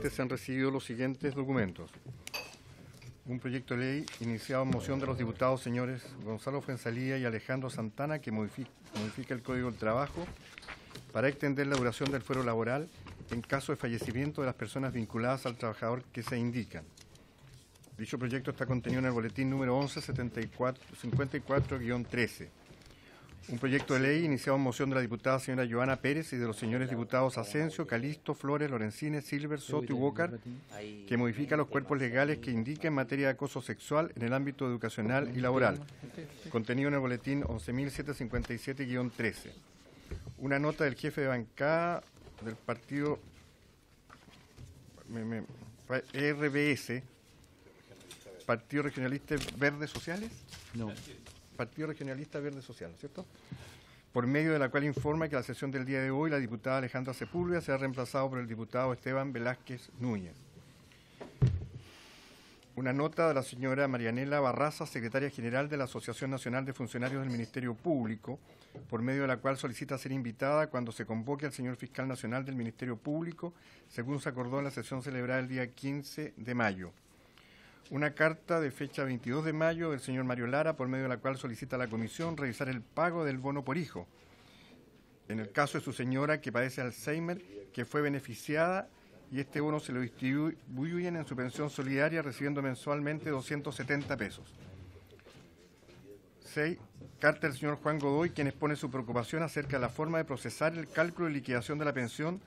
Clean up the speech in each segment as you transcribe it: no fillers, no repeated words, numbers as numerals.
presidente, se han recibido los siguientes documentos. Un proyecto de ley iniciado en moción de los diputados señores Gonzalo Fuenzalía y Alejandro Santana que modifica el Código del Trabajo para extender la duración del fuero laboral en caso de fallecimiento de las personas vinculadas al trabajador que se indican. Dicho proyecto está contenido en el boletín número 1154-13. Un proyecto de ley iniciado en moción de la diputada señora Joana Pérez y de los señores diputados Asensio, Calisto, Flores, Lorenzines, Silver, Soto y Walker, que modifica los cuerpos legales que indican en materia de acoso sexual en el ámbito educacional y laboral, contenido en el boletín 11.757-13. Una nota del jefe de bancada del partido RBS, Partido Regionalista Verdes Sociales. No. Partido Regionalista Verde Social, ¿cierto? Por medio de la cual informa que la sesión del día de hoy la diputada Alejandra Sepúlveda será reemplazado por el diputado Esteban Velázquez Núñez. Una nota de la señora Marianela Barraza, secretaria general de la Asociación Nacional de Funcionarios del Ministerio Público, por medio de la cual solicita ser invitada cuando se convoque al señor fiscal nacional del Ministerio Público, según se acordó en la sesión celebrada el día 15 de mayo. Una carta de fecha 22 de mayo del señor Mario Lara, por medio de la cual solicita a la comisión revisar el pago del bono por hijo. En el caso de su señora, que padece Alzheimer, que fue beneficiada, y este bono se lo distribuyen en su pensión solidaria, recibiendo mensualmente 270 pesos. 6. Carta del señor Juan Godoy, quien expone su preocupación acerca de la forma de procesar el cálculo y liquidación de la pensión,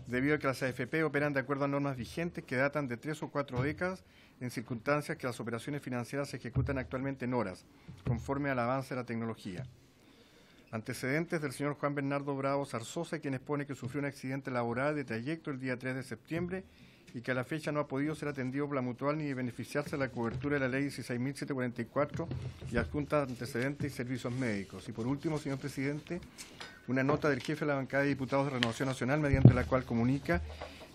debido a que las AFP operan de acuerdo a normas vigentes que datan de 3 o 4 décadas, en circunstancias que las operaciones financieras se ejecutan actualmente en horas, conforme al avance de la tecnología. Antecedentes del señor Juan Bernardo Bravo Zarzosa, quien expone que sufrió un accidente laboral de trayecto el día 3 de septiembre y que a la fecha no ha podido ser atendido por la mutual ni beneficiarse de la cobertura de la ley 16.744 y adjunta antecedentes y servicios médicos. Y por último, señor presidente, una nota del jefe de la bancada de diputados de Renovación Nacional, mediante la cual comunica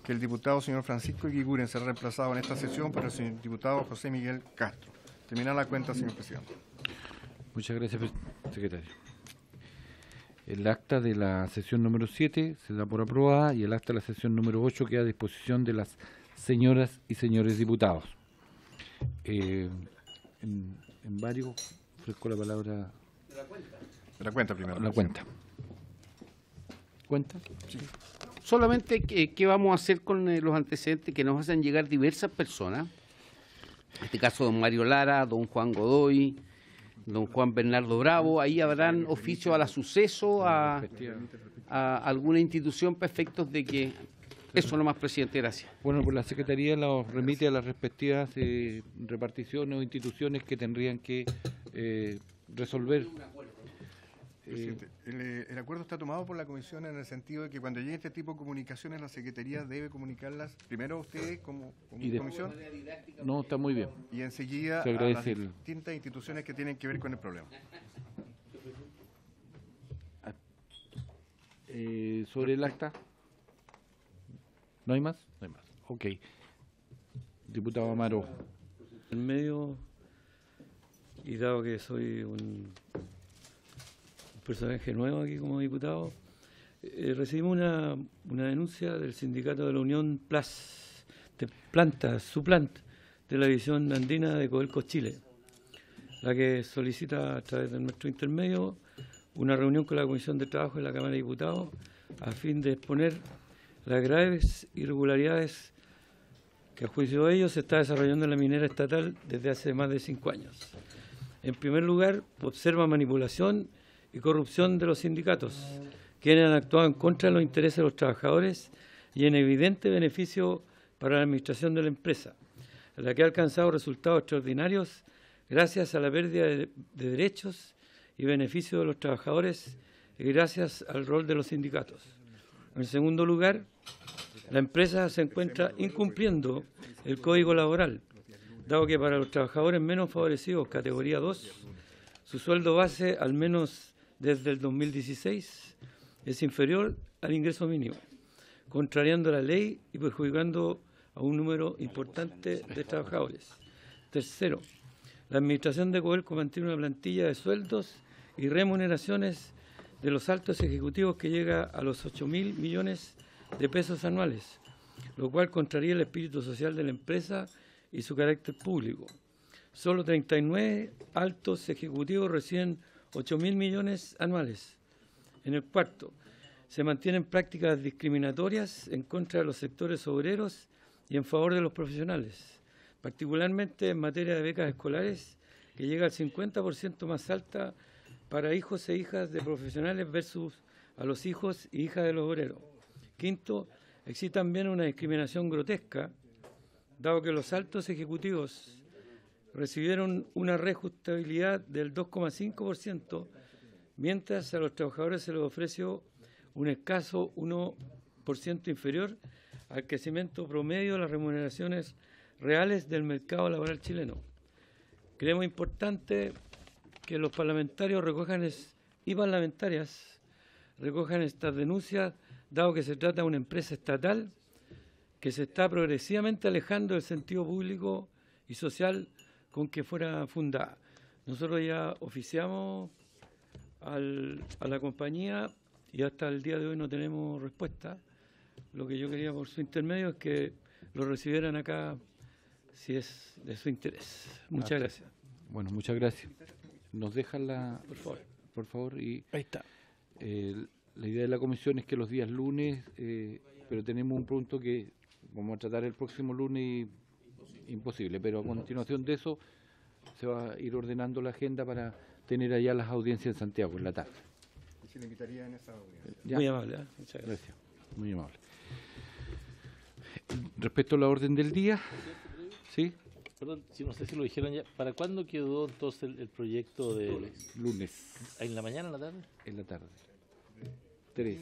que el diputado señor Francisco Eguiguren será reemplazado en esta sesión por el señor diputado José Miguel Castro. Termina la cuenta, señor presidente. Muchas gracias, secretario. El acta de la sesión número 7 se da por aprobada y el acta de la sesión número 8 queda a disposición de las señoras y señores diputados. En varios, ofrezco la palabra. De la cuenta primero. La cuenta. ¿Cuenta? Sí. Solamente qué vamos a hacer con los antecedentes que nos hacen llegar diversas personas. En este caso, don Mario Lara, don Juan Godoy, don Juan Bernardo Bravo. Ahí habrán oficio a la suceso, a alguna institución para efectos de que... Eso nomás, presidente, gracias. Bueno, pues la Secretaría los remite a las respectivas reparticiones o instituciones que tendrían que resolver. Presidente, el acuerdo está tomado por la comisión en el sentido de que cuando llegue este tipo de comunicaciones la Secretaría debe comunicarlas primero a ustedes como comisión. No, está muy bien. Y enseguida a las distintas instituciones que tienen que ver con el problema. ¿Sobre el acta? ¿No hay más? No hay más. Ok. Diputado Amaro. En medio, y dado que soy un personaje nuevo aquí como diputado, recibimos una denuncia del sindicato de la Unión Suplant de la división andina de Codelco Chile, la que solicita a través de nuestro intermedio una reunión con la Comisión de Trabajo de la Cámara de Diputados a fin de exponer las graves irregularidades que a juicio de ellos se está desarrollando en la minera estatal desde hace más de 5 años. En primer lugar, observa manipulación y corrupción de los sindicatos, quienes han actuado en contra de los intereses de los trabajadores y en evidente beneficio para la administración de la empresa, a la que ha alcanzado resultados extraordinarios gracias a la pérdida de derechos y beneficios de los trabajadores y gracias al rol de los sindicatos. En segundo lugar, la empresa se encuentra incumpliendo el Código Laboral, dado que para los trabajadores menos favorecidos, categoría 2, su sueldo base, al menos desde el 2016, es inferior al ingreso mínimo, contrariando la ley y perjudicando a un número importante de trabajadores. Tercero, la administración de Codelco mantiene una plantilla de sueldos y remuneraciones de los altos ejecutivos que llega a los 8.000 millones de pesos anuales, lo cual contraría el espíritu social de la empresa y su carácter público. Solo 39 altos ejecutivos reciben 8.000 millones anuales. En el cuarto, se mantienen prácticas discriminatorias en contra de los sectores obreros y en favor de los profesionales, particularmente en materia de becas escolares, que llega al 50% más alta para hijos e hijas de profesionales versus a los hijos e hijas de los obreros. Quinto, existe también una discriminación grotesca, dado que los altos ejecutivos recibieron una reajustabilidad del 2,5%, mientras a los trabajadores se les ofreció un escaso 1% inferior al crecimiento promedio de las remuneraciones reales del mercado laboral chileno. Creemos importante que los parlamentarios y parlamentarias recojan estas denuncias, dado que se trata de una empresa estatal que se está progresivamente alejando del sentido público y social con que fuera fundada. Nosotros ya oficiamos a la compañía y hasta el día de hoy no tenemos respuesta. Lo que yo quería por su intermedio es que lo recibieran acá si es de su interés. Muchas gracias. Bueno, muchas gracias. Nos dejan por favor. Y ahí está. La idea de la comisión es que los días lunes, pero tenemos un punto que vamos a tratar el próximo lunes y imposible, pero a continuación de eso se va a ir ordenando la agenda para tener allá las audiencias en Santiago en la tarde. Y se le invitaría en esa audiencia. Muy amable, ¿eh? Muchas gracias. Muy amable. Respecto a la orden del día, ¿sí? Perdón, si no sé si lo dijeron ya. ¿Para cuándo quedó entonces el proyecto de...? Lunes. ¿En la mañana, en la tarde? En la tarde. 3.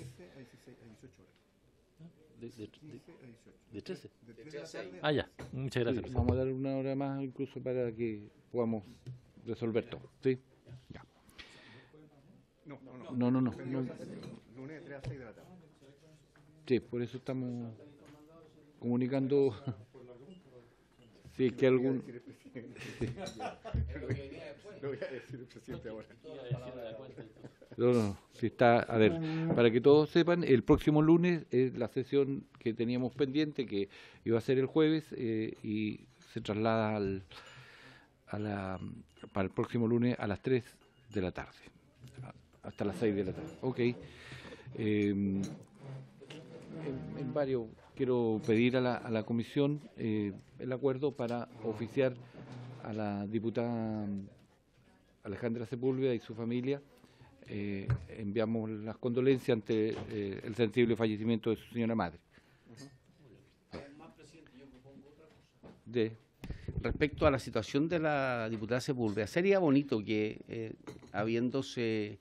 ¿De 13? Ah, ya. Muchas gracias. Sí, vamos a dar una hora más incluso para que podamos resolver todo. ¿Sí? Ya. No. Lunes de 3 a 6 de la tarde. Sí, por eso estamos comunicando. Si es que algún... Lo voy a decir el presidente ahora. No. Si está, a ver, para que todos sepan, el próximo lunes es la sesión que teníamos pendiente, que iba a ser el jueves, y se traslada para el próximo lunes a las 3 de la tarde, hasta las 6 de la tarde. Ok. En varios, quiero pedir a la comisión el acuerdo para oficiar a la diputada Alejandra Sepúlveda y su familia. Enviamos las condolencias ante el sensible fallecimiento de su señora madre. Respecto a la situación de la diputada Sepúlveda, sería bonito que, habiéndose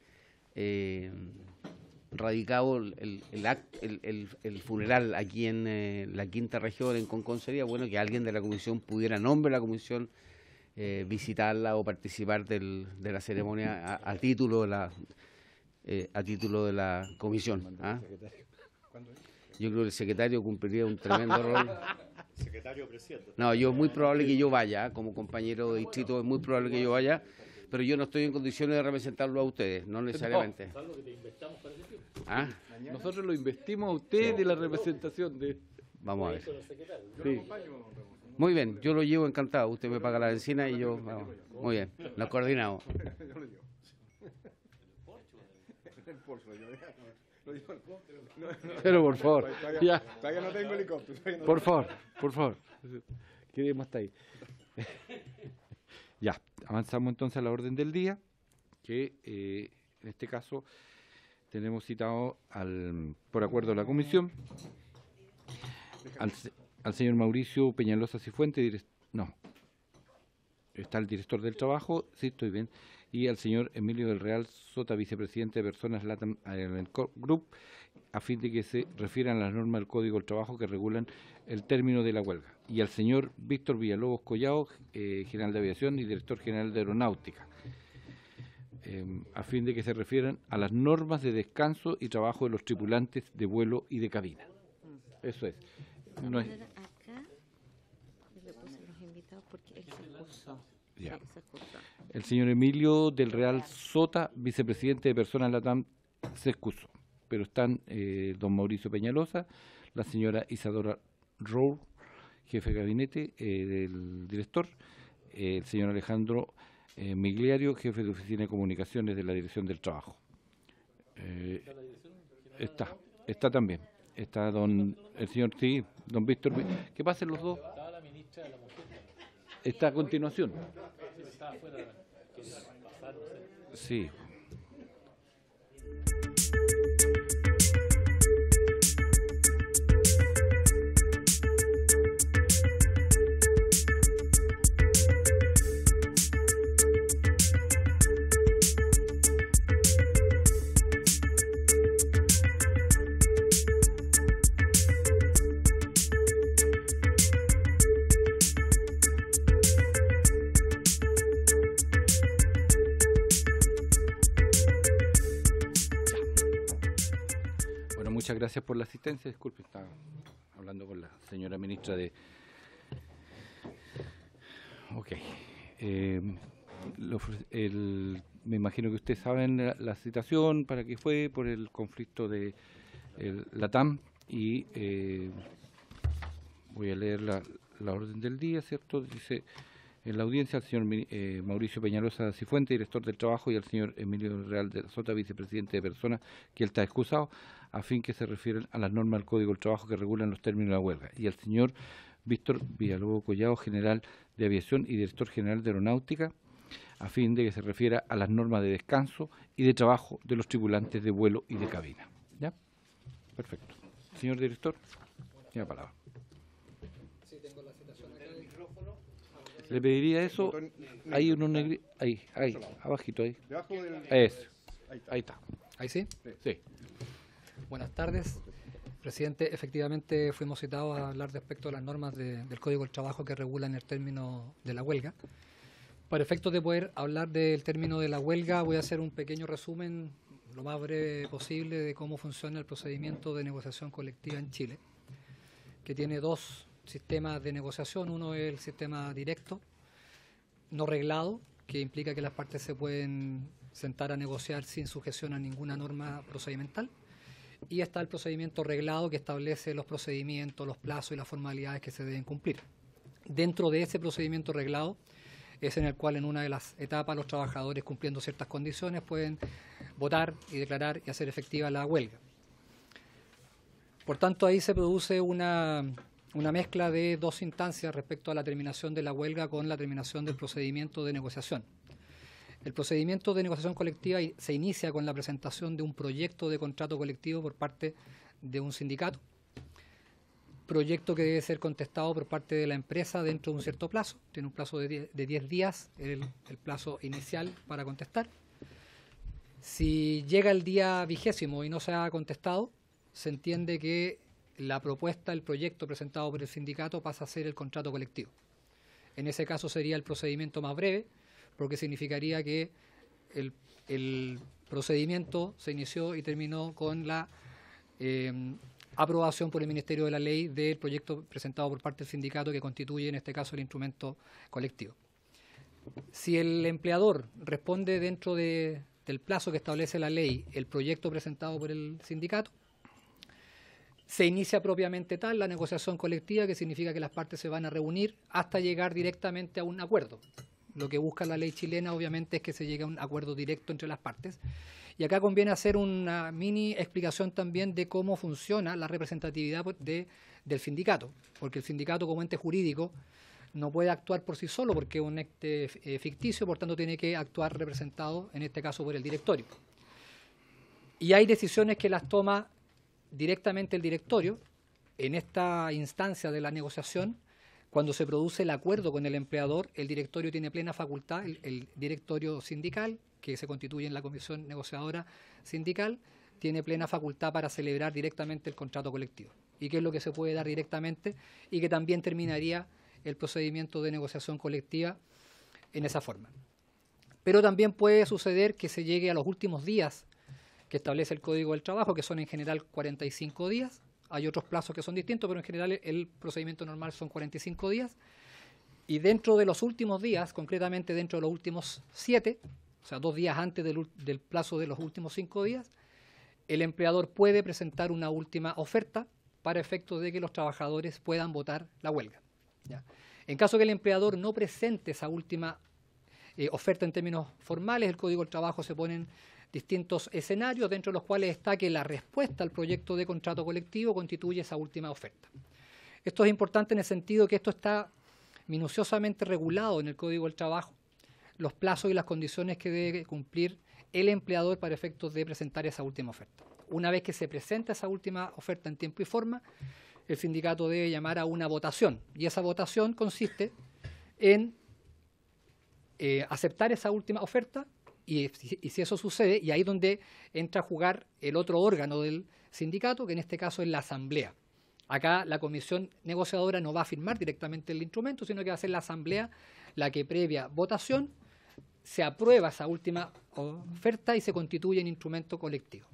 radicado el funeral aquí en la quinta región, en Concón, sería bueno que alguien de la comisión pudiera, en nombre de la comisión, visitarla o participar de la ceremonia a título de la comisión. ¿Ah? Yo creo que el secretario cumpliría un tremendo rol. Secretario presidente. No, yo es muy probable que yo vaya, como compañero de distrito es muy probable que yo vaya, pero yo no estoy en condiciones de representarlo a ustedes, no necesariamente. ¿Ah? Nosotros lo investimos a usted de la representación de... Vamos a ver. Sí. Muy bien, yo lo llevo encantado. Usted me paga la benzina y yo... Vamos. Muy bien, nos coordinamos. Pero por favor, ya. Todavía no tengo helicóptero. Por favor. Quedemos hasta ahí. Ya, avanzamos entonces a la orden del día, que en este caso tenemos citado por acuerdo de la comisión al señor Mauricio Peñalosa Cifuentes, está el director del trabajo, sí, estoy bien, y al señor Emilio del Real Sota, vicepresidente de Personas Latam Group, a fin de que se refieran a las normas del Código del Trabajo que regulan el término de la huelga, y al señor Víctor Villalobos Collao, general de aviación y director general de aeronáutica, a fin de que se refieran a las normas de descanso y trabajo de los tripulantes de vuelo y de cabina. Eso es. No es... Acá le puse los invitados porque él se excusó. Ya. Se excusó. El señor Emilio del Real Sota, vicepresidente de Personas Latam, se excusó. Pero están don Mauricio Peñalosa, la señora Isadora Rour, jefe de gabinete del director, el señor Alejandro Migliario, jefe de oficina de comunicaciones de la Dirección del Trabajo. Está también. Está el señor, sí, don Víctor. ¿Qué pasen los dos? Estaba la ministra de la Mujer. Está a continuación. Estaba afuera, quería pasar, no sé. Sí. Muchas gracias por la asistencia. Disculpe, estaba hablando con la señora ministra de... Ok. Me imagino que ustedes saben la citación para qué fue por el conflicto de la TAM y voy a leer la orden del día, ¿cierto? Dice... En la audiencia al señor Mauricio Peñalosa Cifuente, director del Trabajo, y al señor Emilio Real de Sota, vicepresidente de Personas, que él está excusado, a fin que se refieren a las normas del Código del Trabajo que regulan los términos de la huelga. Y al señor Víctor Villalobos Collado, general de Aviación y director general de Aeronáutica, a fin de que se refiera a las normas de descanso y de trabajo de los tripulantes de vuelo y de cabina. ¿Ya? Perfecto. Señor director, tiene la palabra. Le pediría eso, hay unos negritos, ahí, abajito ahí. Debajo del... Ahí está. ¿Ahí sí? Sí. Buenas tardes. Presidente, efectivamente fuimos citados a hablar respecto a las normas del Código del Trabajo que regulan el término de la huelga. Para efectos de poder hablar del término de la huelga, voy a hacer un pequeño resumen, lo más breve posible, de cómo funciona el procedimiento de negociación colectiva en Chile, que tiene dos sistemas de negociación. Uno es el sistema directo, no reglado, que implica que las partes se pueden sentar a negociar sin sujeción a ninguna norma procedimental. Y está el procedimiento reglado, que establece los procedimientos, los plazos y las formalidades que se deben cumplir. Dentro de ese procedimiento reglado es en el cual en una de las etapas los trabajadores, cumpliendo ciertas condiciones, pueden votar y declarar y hacer efectiva la huelga. Por tanto, ahí se produce una mezcla de dos instancias respecto a la terminación de la huelga con la terminación del procedimiento de negociación. El procedimiento de negociación colectiva se inicia con la presentación de un proyecto de contrato colectivo por parte de un sindicato, proyecto que debe ser contestado por parte de la empresa dentro de un cierto plazo. Tiene un plazo de 10 días, el plazo inicial para contestar. Si llega el día 20º y no se ha contestado, se entiende que la propuesta, el proyecto presentado por el sindicato pasa a ser el contrato colectivo. En ese caso sería el procedimiento más breve, porque significaría que el procedimiento se inició y terminó con la aprobación por el Ministerio de la Ley del proyecto presentado por parte del sindicato, que constituye en este caso el instrumento colectivo. Si el empleador responde dentro del plazo que establece la ley el proyecto presentado por el sindicato, se inicia propiamente tal la negociación colectiva, que significa que las partes se van a reunir hasta llegar directamente a un acuerdo. Lo que busca la ley chilena, obviamente, es que se llegue a un acuerdo directo entre las partes. Y acá conviene hacer una mini explicación también de cómo funciona la representatividad del sindicato, porque el sindicato, como ente jurídico, no puede actuar por sí solo, porque es un ente ficticio, por tanto tiene que actuar representado, en este caso, por el directorio. Y hay decisiones que las toma directamente el directorio. En esta instancia de la negociación, cuando se produce el acuerdo con el empleador, el directorio tiene plena facultad, el directorio sindical, que se constituye en la comisión negociadora sindical, tiene plena facultad para celebrar directamente el contrato colectivo. ¿Y qué es lo que se puede dar directamente? Y que también terminaría el procedimiento de negociación colectiva en esa forma. Pero también puede suceder que se llegue a los últimos días que establece el Código del Trabajo, que son en general 45 días. Hay otros plazos que son distintos, pero en general el procedimiento normal son 45 días. Y dentro de los últimos días, concretamente dentro de los últimos 7, o sea, 2 días antes del plazo de los últimos 5 días, el empleador puede presentar una última oferta para efectos de que los trabajadores puedan votar la huelga. ¿Ya? En caso que el empleador no presente esa última oferta en términos formales, el Código del Trabajo se ponen distintos escenarios, dentro de los cuales está que la respuesta al proyecto de contrato colectivo constituye esa última oferta. Esto es importante en el sentido que esto está minuciosamente regulado en el Código del Trabajo, los plazos y las condiciones que debe cumplir el empleador para efectos de presentar esa última oferta. Una vez que se presenta esa última oferta en tiempo y forma, el sindicato debe llamar a una votación, y esa votación consiste en aceptar esa última oferta, y si eso sucede, y ahí es donde entra a jugar el otro órgano del sindicato, que en este caso es la asamblea. Acá la comisión negociadora no va a firmar directamente el instrumento, sino que va a ser la asamblea la que previa votación se aprueba esa última oferta y se constituye en instrumento colectivo.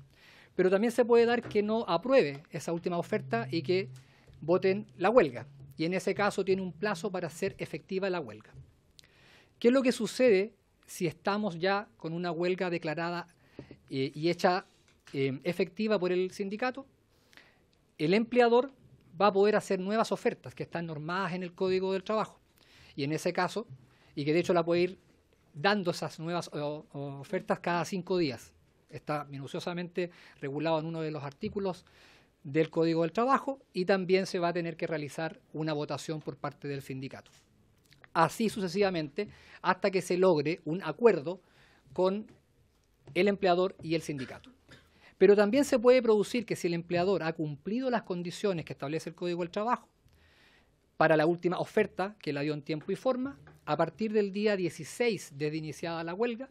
Pero también se puede dar que no apruebe esa última oferta y que voten la huelga, y en ese caso tiene un plazo para hacer efectiva la huelga. ¿Qué es lo que sucede si estamos ya con una huelga declarada y hecha efectiva por el sindicato? El empleador va a poder hacer nuevas ofertas que están normadas en el Código del Trabajo, y en ese caso, y que de hecho la puede ir dando esas nuevas ofertas cada 5 días. Está minuciosamente regulado en uno de los artículos del Código del Trabajo, y también se va a tener que realizar una votación por parte del sindicato. Así sucesivamente, hasta que se logre un acuerdo con el empleador y el sindicato. Pero también se puede producir que si el empleador ha cumplido las condiciones que establece el Código del Trabajo para la última oferta que la dio en tiempo y forma, a partir del día 16 desde iniciada la huelga,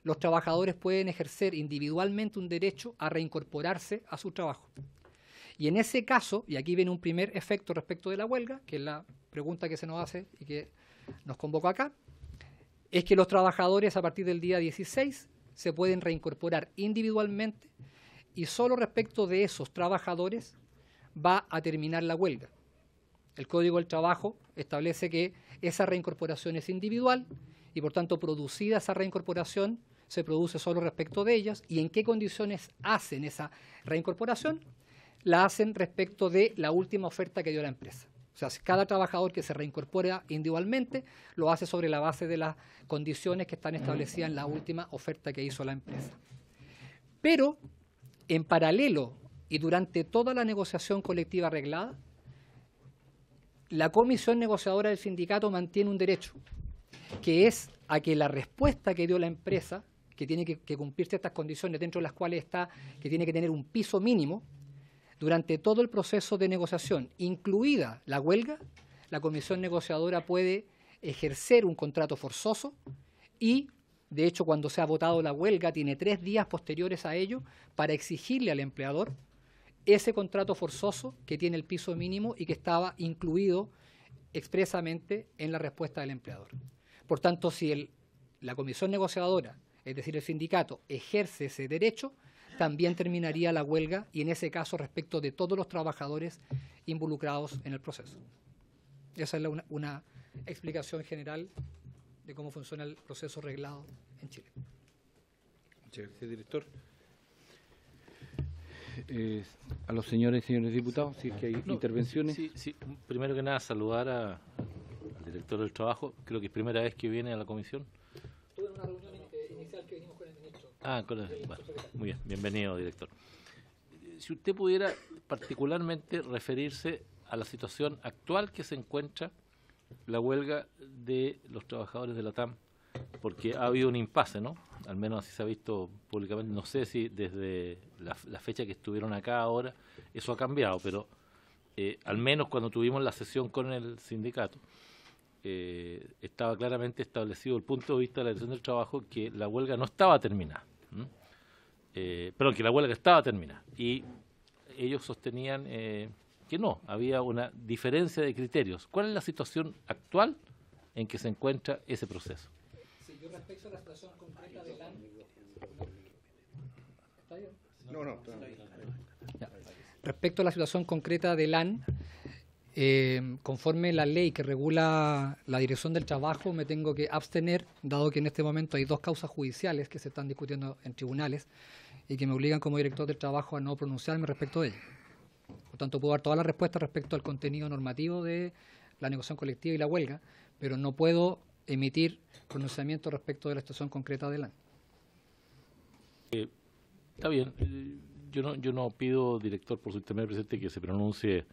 los trabajadores pueden ejercer individualmente un derecho a reincorporarse a su trabajo. Y en ese caso, y aquí viene un primer efecto respecto de la huelga, que es la pregunta que se nos hace y que nos convocó acá, es que los trabajadores a partir del día 16 se pueden reincorporar individualmente, y solo respecto de esos trabajadores va a terminar la huelga. El Código del Trabajo establece que esa reincorporación es individual y, por tanto, producida esa reincorporación, se produce solo respecto de ellas. ¿Y en qué condiciones hacen esa reincorporación? La hacen respecto de la última oferta que dio la empresa. O sea, cada trabajador que se reincorpora individualmente lo hace sobre la base de las condiciones que están establecidas en la última oferta que hizo la empresa. Pero, en paralelo y durante toda la negociación colectiva arreglada, la comisión negociadora del sindicato mantiene un derecho, que es a que la respuesta que dio la empresa, que tiene que cumplir ciertas condiciones dentro de las cuales está, que tiene que tener un piso mínimo, durante todo el proceso de negociación, incluida la huelga, la comisión negociadora puede ejercer un contrato forzoso y, de hecho, cuando se ha votado la huelga, tiene 3 días posteriores a ello para exigirle al empleador ese contrato forzoso que tiene el piso mínimo y que estaba incluido expresamente en la respuesta del empleador. Por tanto, si la comisión negociadora, es decir, el sindicato, ejerce ese derecho, también terminaría la huelga, y en ese caso respecto de todos los trabajadores involucrados en el proceso. Esa es una explicación general de cómo funciona el proceso reglado en Chile. Muchas gracias, director. A los señores y señores diputados, si es que hay intervenciones. Sí. Primero que nada, saludar al director del trabajo. Creo que es primera vez que viene a la comisión. Tuve una reunión inicial que vinimos con el ministro. Bueno, muy bien, bienvenido, director. Si usted pudiera particularmente referirse a la situación actual que se encuentra la huelga de los trabajadores de la TAM, porque ha habido un impasse, ¿no? Al menos así se ha visto públicamente. No sé si desde la fecha que estuvieron acá ahora eso ha cambiado, pero al menos cuando tuvimos la sesión con el sindicato, estaba claramente establecido el punto de vista de la Dirección del Trabajo que la huelga no estaba terminada. Perdón, que la huelga estaba terminada. Y ellos sostenían que no, había una diferencia de criterios. ¿Cuál es la situación actual en que se encuentra ese proceso? Sí, yo respecto a la situación concreta del año. ¿Está bien? No. Ya. Respecto a la situación concreta del AN, conforme la ley que regula la Dirección del Trabajo, me tengo que abstener, dado que en este momento hay 2 causas judiciales que se están discutiendo en tribunales y que me obligan como director del trabajo a no pronunciarme respecto de ellas. Por tanto, puedo dar todas las respuestas respecto al contenido normativo de la negociación colectiva y la huelga, pero no puedo emitir pronunciamiento respecto de la situación concreta del año. Está bien. Yo no pido, director, por su intermedio, presidente, que se pronuncie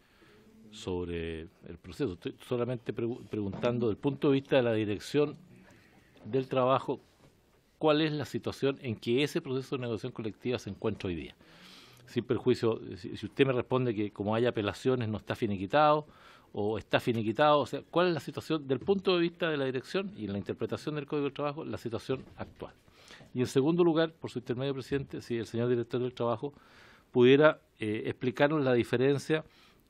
sobre el proceso. Estoy solamente preguntando, desde el punto de vista de la dirección del trabajo, cuál es la situación en que ese proceso de negociación colectiva se encuentra hoy día. Sin perjuicio, si usted me responde que como hay apelaciones no está finiquitado o está finiquitado, o sea, ¿cuál es la situación del punto de vista de la dirección y en la interpretación del Código del Trabajo, la situación actual? Y en segundo lugar, por su intermedio, presidente, si el señor director del Trabajo pudiera explicarnos la diferencia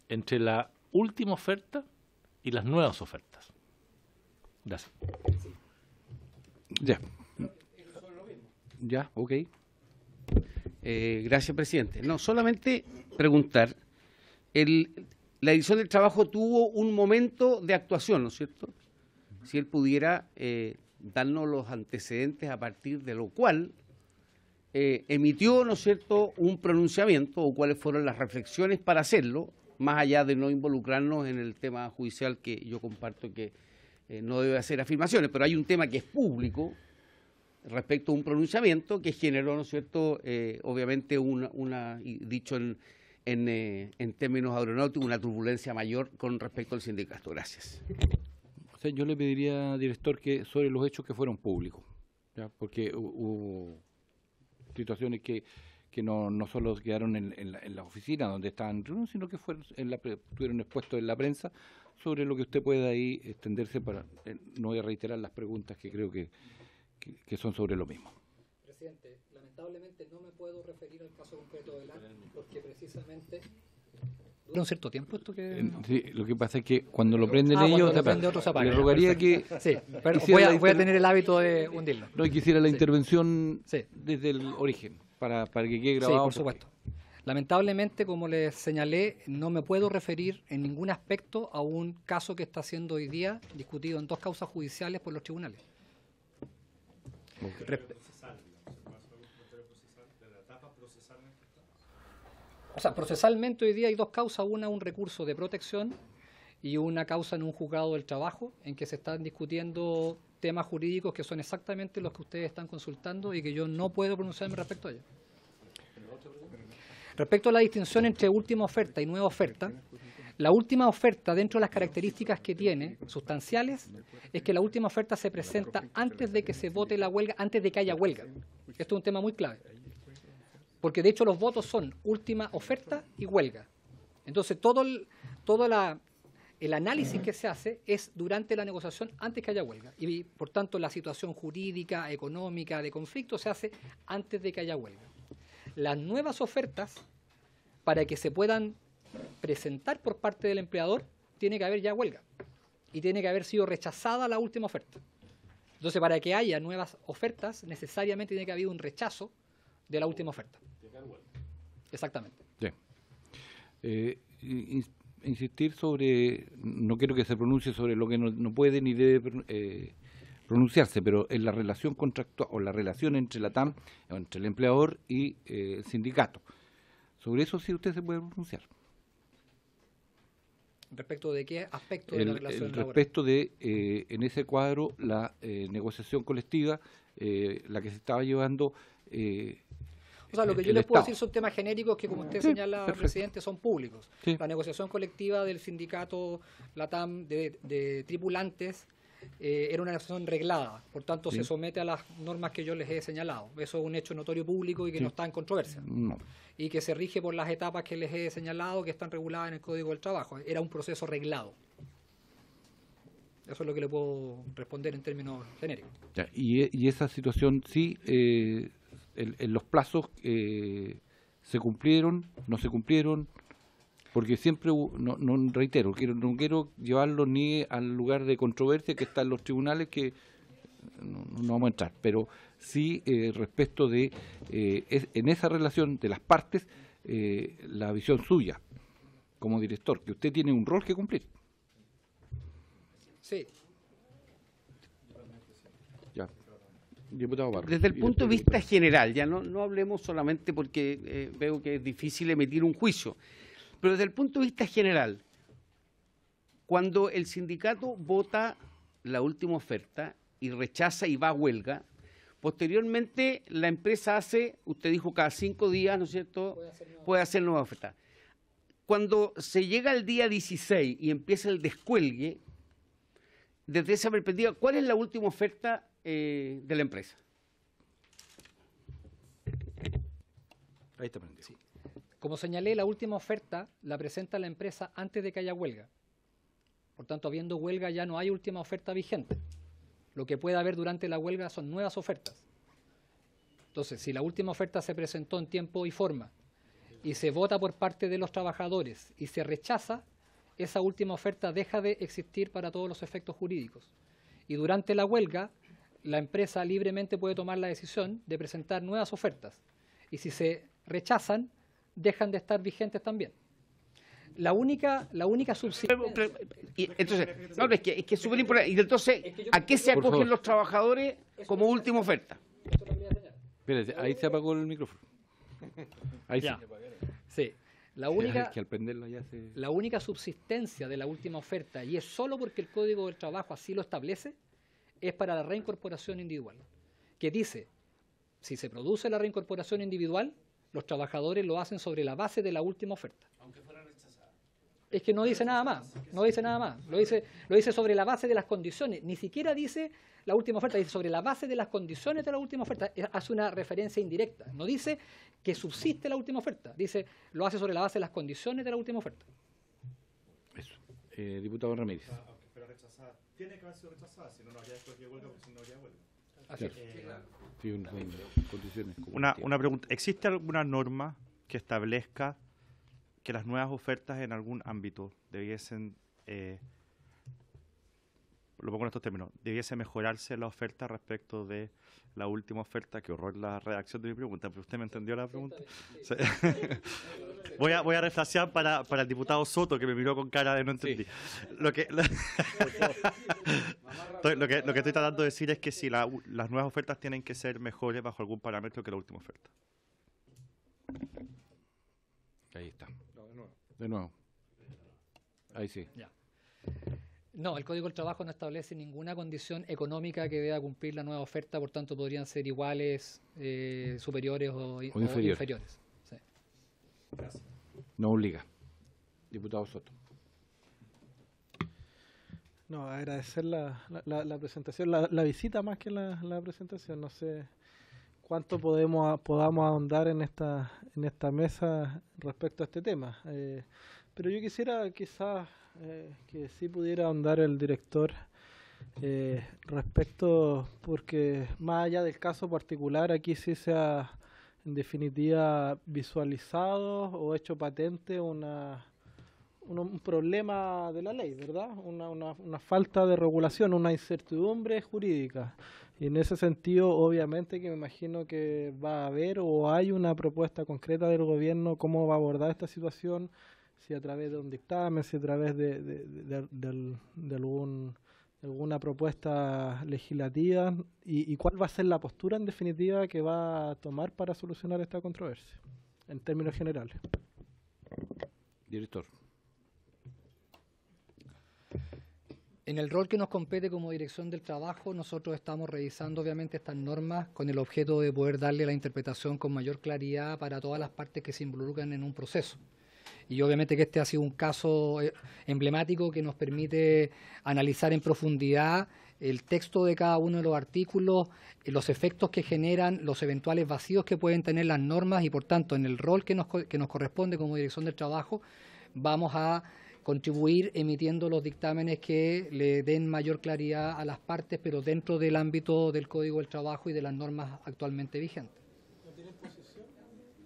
entre la última oferta y las nuevas ofertas. Gracias. Ya. Ya, ok. Gracias, presidente. No, solamente preguntar. La edición del trabajo tuvo un momento de actuación, ¿no es cierto? Si él pudiera darnos los antecedentes a partir de lo cual emitió, ¿no es cierto?, un pronunciamiento o cuáles fueron las reflexiones para hacerlo, más allá de no involucrarnos en el tema judicial, que yo comparto que no debe hacer afirmaciones, pero hay un tema que es público respecto a un pronunciamiento que generó, ¿no es cierto?, obviamente dicho en términos aeronáuticos, una turbulencia mayor con respecto al sindicato. Gracias. O sea, yo le pediría, director, que sobre los hechos que fueron públicos, ¿ya? Porque hubo situaciones que no solo quedaron en la oficina donde estaban reunidos, sino que estuvieron expuestos en la prensa, sobre lo que usted pueda ahí extenderse para, no voy a reiterar las preguntas que creo que son sobre lo mismo. Presidente, lamentablemente no me puedo referir al caso concreto del AR, porque precisamente dura un cierto tiempo esto que... Sí, lo que pasa es que cuando lo prenden ellos, cuando lo prende otro se apaga. le rogaría que... Sí, pero voy a tener el hábito de hundirlo. No, quisiera la intervención Sí. desde el origen, para que quede grabado. Sí, por supuesto. Lamentablemente, como les señalé, no me puedo referir en ningún aspecto a un caso que está siendo hoy día discutido en 2 causas judiciales por los tribunales. O sea, procesalmente hoy día hay 2 causas, una un recurso de protección y una causa en un juzgado del trabajo, en que se están discutiendo temas jurídicos que son exactamente los que ustedes están consultando y que yo no puedo pronunciarme respecto a ellos. Respecto a la distinción entre última oferta y nueva oferta, la última oferta, dentro de las características que tiene, sustanciales, es que la última oferta se presenta antes de que se vote la huelga, antes de que haya huelga. Esto es un tema muy clave. Porque de hecho los votos son última oferta y huelga. Entonces todo el análisis que se hace es durante la negociación antes que haya huelga. Y por tanto la situación jurídica, económica, de conflicto se hace antes de que haya huelga. Las nuevas ofertas, para que se puedan presentar por parte del empleador, tiene que haber ya huelga. Y tiene que haber sido rechazada la última oferta. Entonces, para que haya nuevas ofertas, necesariamente tiene que haber un rechazo de la última oferta. Exactamente. Sí. Insistir sobre, no quiero que se pronuncie sobre lo que no puede ni debe pronunciarse, pero en la relación contractual o la relación entre la TAM, entre el empleador y el sindicato. Sobre eso sí usted se puede pronunciar. ¿Respecto de qué aspecto de la relación laboral? Respecto de, en ese cuadro, la negociación colectiva, la que se estaba llevando... o sea, lo que yo les puedo decir son temas genéricos que, como usted señala, presidente, son públicos. Sí. La negociación colectiva del sindicato LATAM de tripulantes era una negociación reglada, por tanto se somete a las normas que yo les he señalado. Eso es un hecho notorio público y que no está en controversia. No. Y que se rige por las etapas que les he señalado, que están reguladas en el Código del Trabajo. Era un proceso reglado. Eso es lo que le puedo responder en términos genéricos. Ya, y esa situación sí, en los plazos se cumplieron, no se cumplieron, porque siempre, reitero, no quiero llevarlo ni al lugar de controversia que está en los tribunales, que no vamos a entrar, pero sí respecto de, en esa relación de las partes, la visión suya como director, que usted tiene un rol que cumplir. Sí. Ya. Diputado Barros. Desde el punto de vista general, ya no hablemos solamente porque veo que es difícil emitir un juicio. Pero desde el punto de vista general, cuando el sindicato vota la última oferta y rechaza y va a huelga, posteriormente la empresa hace, usted dijo cada 5 días, ¿no es cierto?, puede hacer nueva oferta. Cuando se llega al día 16 y empieza el descuelgue, desde esa perspectiva, ¿cuál es la última oferta de la empresa? Ahí está prendido. Sí. Como señalé, la última oferta la presenta la empresa antes de que haya huelga. Por tanto, habiendo huelga ya no hay última oferta vigente. Lo que puede haber durante la huelga son nuevas ofertas. Entonces, si la última oferta se presentó en tiempo y forma y se vota por parte de los trabajadores y se rechaza, esa última oferta deja de existir para todos los efectos jurídicos. Y durante la huelga, la empresa libremente puede tomar la decisión de presentar nuevas ofertas. Y si se rechazan, dejan de estar vigentes también. La única subsistencia... Entonces, no, es que es súper importante. Y entonces, ¿a qué se acogen los trabajadores como última oferta? Espérate, ahí se apagó el micrófono. Ahí Ya. sí. Sí. La única, Es que al prenderlo ya se... la única subsistencia de la última oferta, y es solo porque el Código del Trabajo así lo establece, es para la reincorporación individual. Que dice, si se produce la reincorporación individual, los trabajadores lo hacen sobre la base de la última oferta. Aunque fuera rechazada. Es que no dice nada más, no dice nada más. Lo dice sobre la base de las condiciones. Ni siquiera dice la última oferta, dice sobre la base de las condiciones de la última oferta. Hace una referencia indirecta. No dice que subsiste la última oferta. Dice, lo hace sobre la base de las condiciones de la última oferta. Eso. Diputado Ramírez. Aunque fuera rechazada, tiene que haber sido rechazada, si no, no habría después de huelga, porque si no habría huelga. Así Claro. Sí, condiciones Una pregunta, ¿existe alguna norma que establezca que las nuevas ofertas en algún ámbito debiesen, lo pongo en estos términos, debiese mejorarse la oferta respecto de la última oferta? Qué horror la redacción de mi pregunta, pero usted me entendió la pregunta. Sí. Voy a refrasear para el diputado Soto, que me miró con cara de no entendí. Sí. Lo que estoy tratando de decir es que si las nuevas ofertas tienen que ser mejores bajo algún parámetro que la última oferta. Ahí está. De nuevo. Ahí sí. Ya. No, el Código del Trabajo no establece ninguna condición económica que deba cumplir la nueva oferta, por tanto podrían ser iguales, superiores o inferiores. Sí. No obliga. Diputado Soto. No, agradecer la presentación, la visita más que la presentación. No sé cuánto podamos ahondar en esta mesa respecto a este tema. Pero yo quisiera quizás que sí pudiera ahondar el director respecto, porque más allá del caso particular, aquí sí se ha en definitiva visualizado o hecho patente un problema de la ley, ¿verdad? Una falta de regulación, una incertidumbre jurídica. Y en ese sentido, obviamente que me imagino que va a haber o hay una propuesta concreta del gobierno cómo va a abordar esta situación, si a través de un dictamen, si a través de alguna propuesta legislativa, y cuál va a ser la postura en definitiva que va a tomar para solucionar esta controversia, en términos generales. Director. En el rol que nos compete como Dirección del Trabajo, nosotros estamos revisando obviamente estas normas con el objeto de poder darle la interpretación con mayor claridad para todas las partes que se involucran en un proceso. Y obviamente que este ha sido un caso emblemático que nos permite analizar en profundidad el texto de cada uno de los artículos, los efectos que generan, los eventuales vacíos que pueden tener las normas, y por tanto en el rol que nos corresponde como Dirección del Trabajo vamos a contribuir emitiendo los dictámenes que le den mayor claridad a las partes, pero dentro del ámbito del Código del Trabajo y de las normas actualmente vigentes. ¿No tienen posición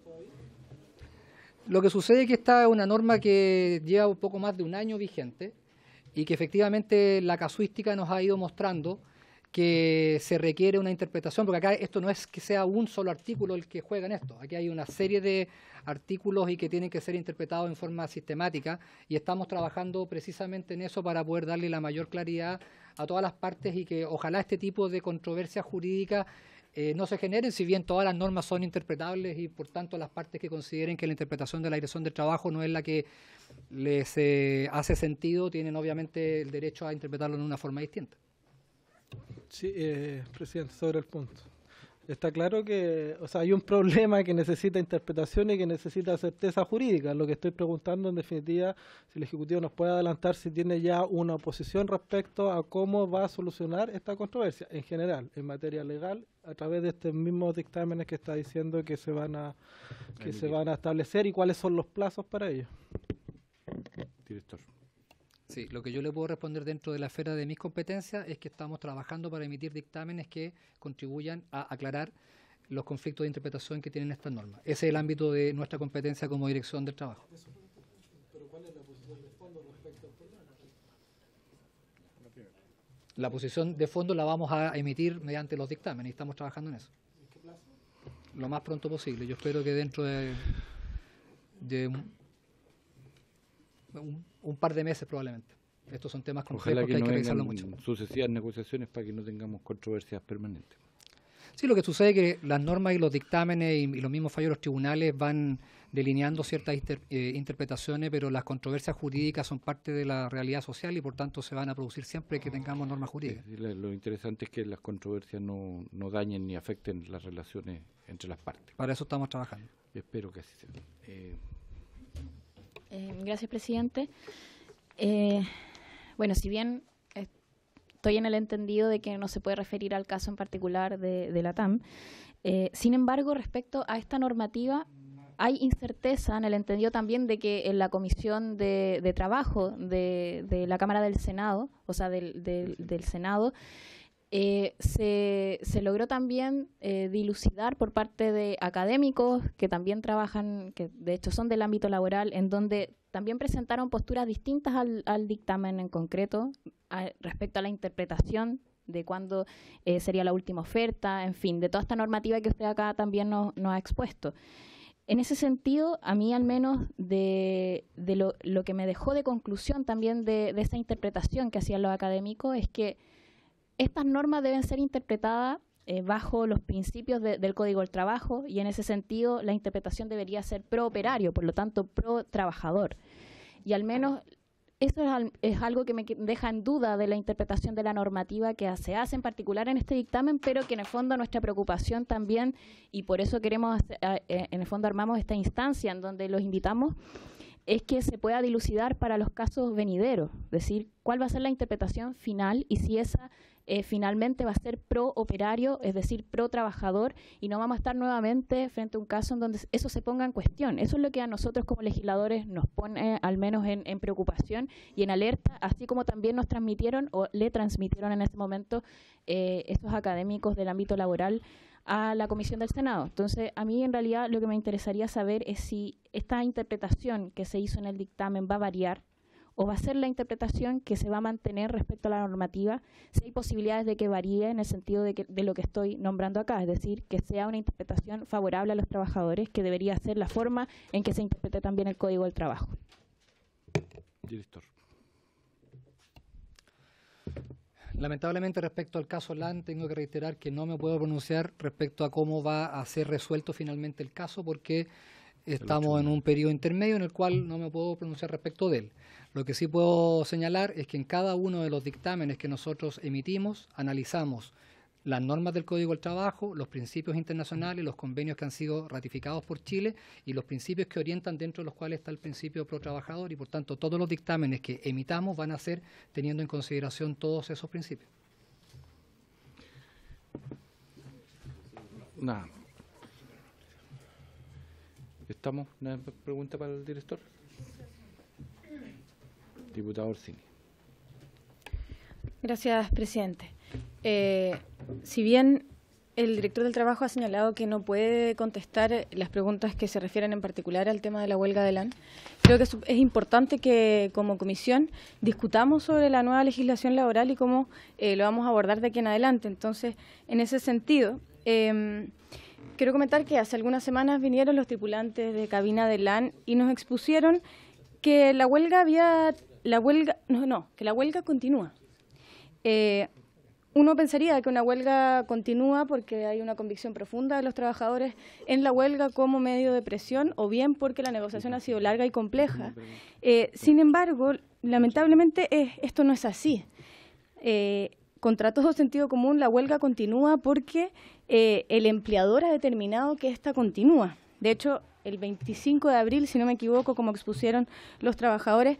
todavía? Lo que sucede es que esta es una norma que lleva un poco más de un año vigente y que efectivamente la casuística nos ha ido mostrando que se requiere una interpretación, porque acá esto no es que sea un solo artículo el que juega en esto, aquí hay una serie de artículos y que tienen que ser interpretados en forma sistemática, y estamos trabajando precisamente en eso para poder darle la mayor claridad a todas las partes y que ojalá este tipo de controversias jurídicas no se generen, si bien todas las normas son interpretables y por tanto las partes que consideren que la interpretación de la Dirección del Trabajo no es la que les hace sentido, tienen obviamente el derecho a interpretarlo en una forma distinta. Sí, presidente, sobre el punto. Está claro que, o sea, hay un problema que necesita interpretación y que necesita certeza jurídica. Lo que estoy preguntando, en definitiva, si el Ejecutivo nos puede adelantar si tiene ya una posición respecto a cómo va a solucionar esta controversia, en general, en materia legal, a través de estos mismos dictámenes que está diciendo que se van a establecer y cuáles son los plazos para ello. Director. Sí, lo que yo le puedo responder dentro de la esfera de mis competencias es que estamos trabajando para emitir dictámenes que contribuyan a aclarar los conflictos de interpretación que tienen estas normas. Ese es el ámbito de nuestra competencia como Dirección del Trabajo. ¿Pero cuál es la posición de fondo respecto al problema? La posición de fondo la vamos a emitir mediante los dictámenes y estamos trabajando en eso. ¿En qué plazo? Lo más pronto posible. Yo espero que dentro de un par de meses probablemente. Estos son temas complejos que hay que revisarlo mucho. Sucesivas negociaciones para que no tengamos controversias permanentes. Sí, lo que sucede es que las normas y los dictámenes y los mismos fallos de los tribunales van delineando ciertas interpretaciones, pero las controversias jurídicas son parte de la realidad social y por tanto se van a producir siempre que tengamos normas jurídicas. Sí, lo interesante es que las controversias no dañen ni afecten las relaciones entre las partes. Para eso estamos trabajando. Espero que así sea. Gracias, presidente. Bueno, si bien estoy en el entendido de que no se puede referir al caso en particular de la TAM, sin embargo, respecto a esta normativa, hay incerteza en el entendido también de que en la Comisión de Trabajo de la Cámara del Senado, o sea, del Senado, se logró también dilucidar por parte de académicos que también trabajan, que de hecho son del ámbito laboral, en donde también presentaron posturas distintas al dictamen en concreto respecto a la interpretación de cuándo sería la última oferta, en fin, de toda esta normativa que usted acá también nos ha expuesto. En ese sentido, a mí al menos de lo que me dejó de conclusión también de esa interpretación que hacían los académicos es que estas normas deben ser interpretadas bajo los principios del Código del Trabajo y en ese sentido la interpretación debería ser pro operario, por lo tanto pro trabajador. Y al menos eso es algo que me deja en duda de la interpretación de la normativa que se hace en particular en este dictamen, pero que en el fondo nuestra preocupación también, y por eso queremos, en el fondo armamos esta instancia en donde los invitamos, es que se pueda dilucidar para los casos venideros, es decir, cuál va a ser la interpretación final y si esa finalmente va a ser pro operario, es decir, pro trabajador, y no vamos a estar nuevamente frente a un caso en donde eso se ponga en cuestión. Eso es lo que a nosotros como legisladores nos pone al menos en preocupación y en alerta, así como también nos transmitieron o le transmitieron en ese momento estos académicos del ámbito laboral a la Comisión del Senado. Entonces, a mí en realidad lo que me interesaría saber es si esta interpretación que se hizo en el dictamen va a variar o va a ser la interpretación que se va a mantener respecto a la normativa, si hay posibilidades de que varíe en el sentido de lo que estoy nombrando acá, es decir, que sea una interpretación favorable a los trabajadores, que debería ser la forma en que se interprete también el Código del Trabajo. Director. Lamentablemente, respecto al caso LAN, tengo que reiterar que no me puedo pronunciar respecto a cómo va a ser resuelto finalmente el caso, porque estamos en un periodo intermedio en el cual no me puedo pronunciar respecto de él. Lo que sí puedo señalar es que en cada uno de los dictámenes que nosotros emitimos, analizamos las normas del Código del Trabajo, los principios internacionales, los convenios que han sido ratificados por Chile y los principios que orientan dentro de los cuales está el principio pro trabajador y por tanto todos los dictámenes que emitamos van a ser teniendo en consideración todos esos principios. Nada. ¿Estamos? ¿Una pregunta para el director? Diputado Orsini. Gracias, presidente. Si bien el director del trabajo ha señalado que no puede contestar las preguntas que se refieren en particular al tema de la huelga de LAN, creo que es importante que como comisión discutamos sobre la nueva legislación laboral y cómo lo vamos a abordar de aquí en adelante. Entonces, en ese sentido, quiero comentar que hace algunas semanas vinieron los tripulantes de cabina de LAN y nos expusieron que que la huelga continúa. uno pensaría que una huelga continúa porque hay una convicción profunda de los trabajadores en la huelga como medio de presión, o bien porque la negociación ha sido larga y compleja. Sin embargo, lamentablemente esto no es así. Contra todo sentido común, la huelga continúa porque el empleador ha determinado que esta continúa. De hecho, el 25 de abril, si no me equivoco, como expusieron los trabajadores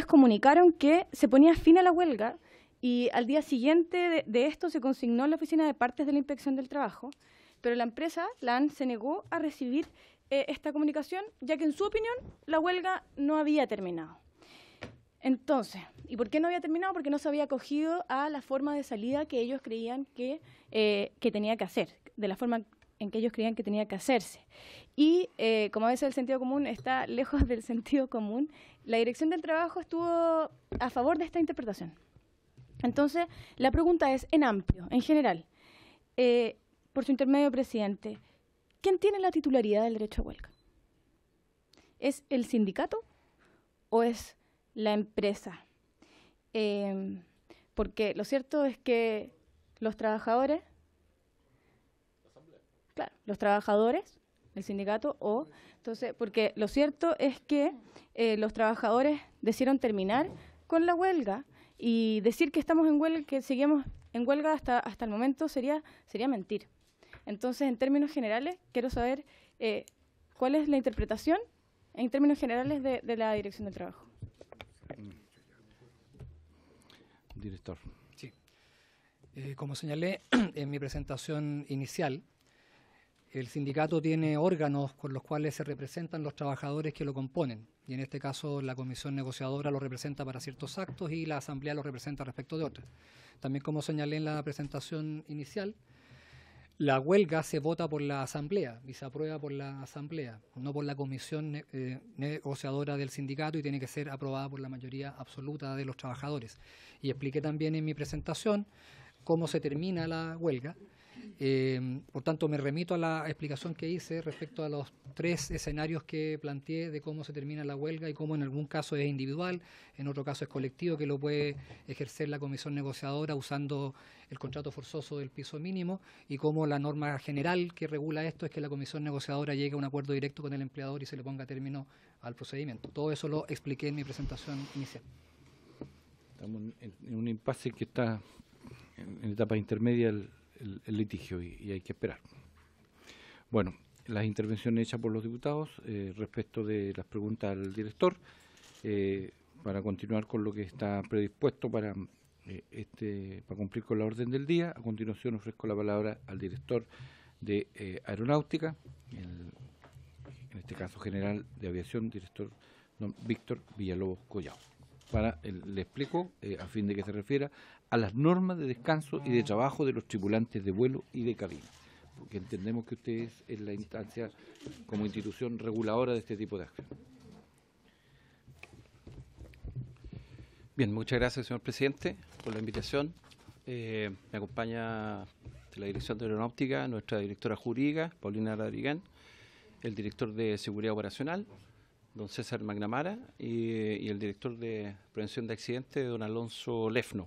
comunicaron que se ponía fin a la huelga, y al día siguiente de esto se consignó en la oficina de partes de la Inspección del Trabajo, pero la empresa, LAN, se negó a recibir esta comunicación, ya que en su opinión la huelga no había terminado. Entonces, ¿y por qué no había terminado? Porque no se había acogido a la forma de salida que ellos creían que tenía que hacer, de la forma en que ellos creían que tenía que hacerse. Y como a veces el sentido común está lejos del sentido común, la Dirección del Trabajo estuvo a favor de esta interpretación. Entonces, la pregunta es, en amplio, en general, por su intermedio, presidente, ¿quién tiene la titularidad del derecho a huelga? ¿Es el sindicato o es la empresa? Porque lo cierto es que los trabajadores, claro, los trabajadores, el sindicato, entonces, porque lo cierto es que los trabajadores decidieron terminar con la huelga, y decir que estamos en huelga, que seguimos en huelga hasta el momento sería mentir. Entonces, en términos generales, quiero saber cuál es la interpretación en términos generales de la Dirección del Trabajo. Director. Sí. Como señalé en mi presentación inicial, el sindicato tiene órganos con los cuales se representan los trabajadores que lo componen, y en este caso la comisión negociadora lo representa para ciertos actos y la asamblea lo representa respecto de otros. También, como señalé en la presentación inicial, la huelga se vota por la asamblea y se aprueba por la asamblea, no por la comisión negociadora del sindicato, y tiene que ser aprobada por la mayoría absoluta de los trabajadores. Y expliqué también en mi presentación cómo se termina la huelga. Por tanto, me remito a la explicación que hice respecto a los 3 escenarios que planteé de cómo se termina la huelga y cómo en algún caso es individual, en otro caso es colectivo, que lo puede ejercer la comisión negociadora usando el contrato forzoso del piso mínimo, y cómo la norma general que regula esto es que la comisión negociadora llegue a un acuerdo directo con el empleador y se le ponga término al procedimiento. Todo eso lo expliqué en mi presentación inicial. Estamos en un impasse que está en etapa intermedia el litigio y hay que esperar. Bueno, las intervenciones hechas por los diputados respecto de las preguntas al director, para continuar con lo que está predispuesto para cumplir con la orden del día. A continuación ofrezco la palabra al director de Aeronáutica, en este caso general de aviación, director don Víctor Villalobos Collao. Le explico, a fin de que se refiera a las normas de descanso y de trabajo de los tripulantes de vuelo y de cabina, porque entendemos que ustedes es la instancia como institución reguladora de este tipo de acción. Bien, muchas gracias, señor presidente, por la invitación. Me acompaña de la Dirección de Aeronáutica nuestra directora jurídica, Paulina Radrigán, el director de Seguridad Operacional, don César Magnamara, y el director de Prevención de Accidentes, don Alonso Lefno.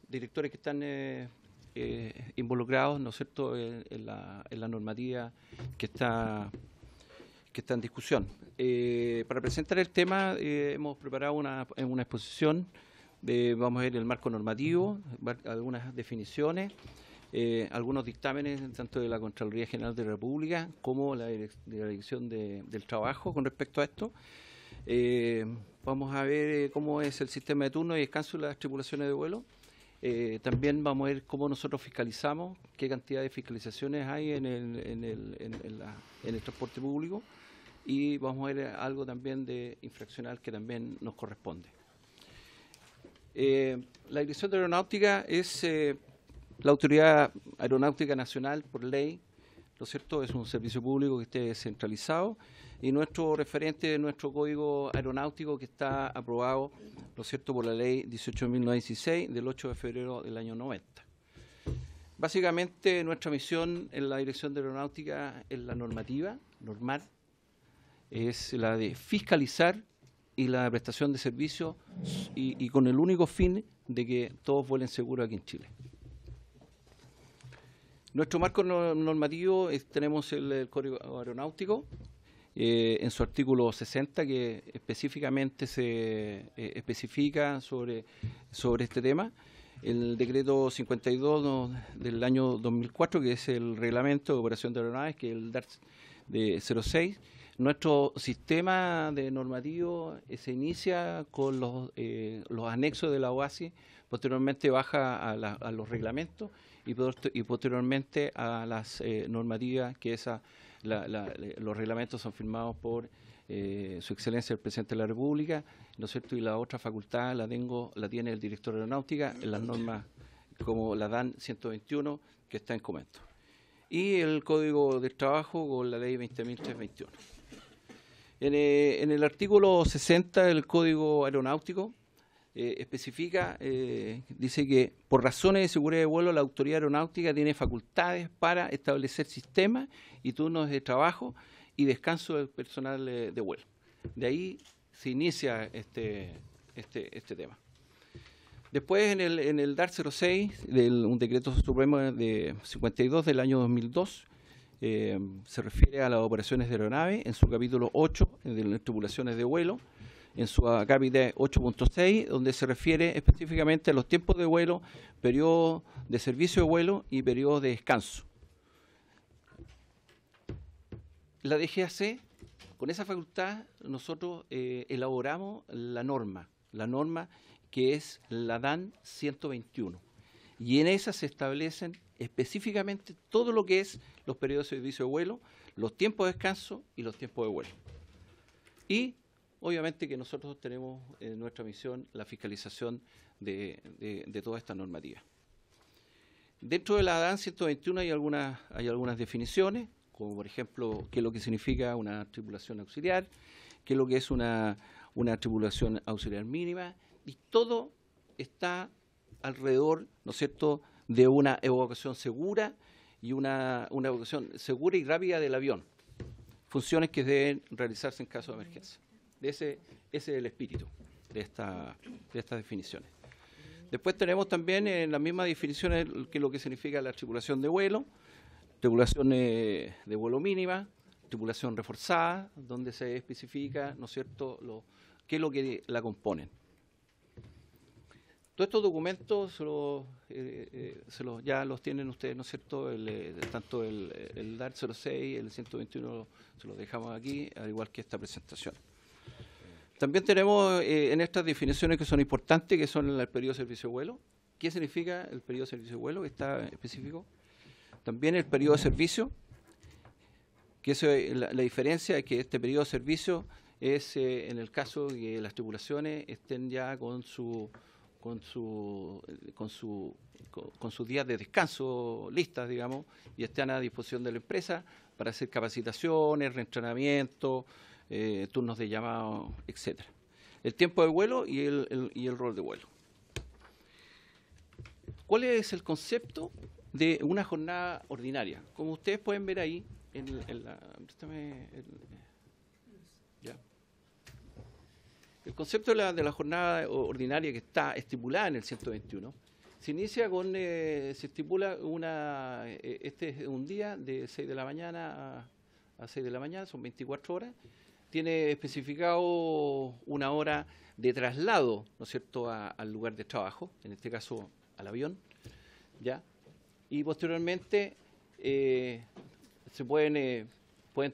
Directores que están involucrados, ¿no es cierto?, en la normativa que está en discusión. Para presentar el tema, hemos preparado una exposición, vamos a ver el marco normativo, algunas definiciones, algunos dictámenes tanto de la Contraloría General de la República como de la Dirección del Trabajo con respecto a esto. Vamos a ver cómo es el sistema de turno y descanso de las tripulaciones de vuelo. También vamos a ver cómo nosotros fiscalizamos, qué cantidad de fiscalizaciones hay en el transporte público, y vamos a ver algo también de infraccional que también nos corresponde. La Dirección de Aeronáutica es la Autoridad Aeronáutica Nacional por ley, ¿no es cierto? Es un servicio público que esté descentralizado, y nuestro referente es nuestro Código Aeronáutico, que está aprobado, ¿no es cierto?, por la Ley 18.916 del 8 de febrero del año 90. Básicamente, nuestra misión en la Dirección de Aeronáutica es la normativa, normar, es la de fiscalizar y la prestación de servicios y con el único fin de que todos vuelen seguros aquí en Chile. Nuestro marco normativo tenemos el Código Aeronáutico, en su artículo 60, que específicamente se especifica sobre este tema. El decreto 52 del año 2004, que es el reglamento de operación de aeronaves, que es el DARS de 06. Nuestro sistema de normativo se inicia con los anexos de la OASI, posteriormente baja a los reglamentos y posteriormente a las normativas que los reglamentos son firmados por Su Excelencia el Presidente de la República, ¿no es cierto? Y la otra facultad la tiene el Director de Aeronáutica en las normas como la DAN 121, que está en comento. Y el Código del Trabajo con la Ley 20.321. En el artículo 60 del Código Aeronáutico especifica, dice que por razones de seguridad de vuelo la Autoridad Aeronáutica tiene facultades para establecer sistemas y turnos de trabajo y descanso del personal de vuelo. De ahí se inicia este tema. Después en el DAR 06, un decreto supremo de 52 del año 2002, se refiere a las operaciones de aeronave en su capítulo 8 de las tripulaciones de vuelo, en su acápite 8.6, donde se refiere específicamente a los tiempos de vuelo, periodos de servicio de vuelo y periodos de descanso. La DGAC, con esa facultad, nosotros elaboramos la norma que es la DAN 121. Y en esa se establecen específicamente todo lo que es los periodos de servicio de vuelo, los tiempos de descanso y los tiempos de vuelo. Y obviamente que nosotros tenemos en nuestra misión la fiscalización de toda esta normativa. Dentro de la DAN 121 hay algunas definiciones, como por ejemplo qué es lo que significa una tripulación auxiliar, qué es lo que es una tripulación auxiliar mínima, y todo está alrededor, ¿no es cierto?, de una evacuación segura y una evacuación segura y rápida del avión. Funciones que deben realizarse en caso de emergencia. Ese es el espíritu de estas definiciones. Después tenemos también en las mismas definiciones qué es lo que significa la tripulación de vuelo, tripulación de vuelo mínima, tripulación reforzada, donde se especifica, ¿no es cierto?, qué es lo que la componen. Todos estos documentos ya los tienen ustedes, ¿no es cierto? Tanto el DAR 06, el 121 se los dejamos aquí, al igual que esta presentación. También tenemos en estas definiciones que son importantes, que son el periodo de servicio de vuelo. ¿Qué significa el periodo de servicio de vuelo? Está específico. También el periodo de servicio, que es la diferencia es que este periodo de servicio es en el caso de que las tripulaciones estén ya con sus días de descanso listas, digamos, y están a disposición de la empresa para hacer capacitaciones, reentrenamiento, turnos de llamado, etcétera. El tiempo de vuelo y el rol de vuelo. ¿Cuál es el concepto de una jornada ordinaria? Como ustedes pueden ver ahí, el concepto de la jornada ordinaria que está estipulada en el 121 se inicia con, se estipula este es un día de 6 de la mañana a 6 de la mañana, son 24 horas, tiene especificado una hora de traslado, ¿no es cierto?, al lugar de trabajo, en este caso al avión, ¿ya? Y posteriormente se pueden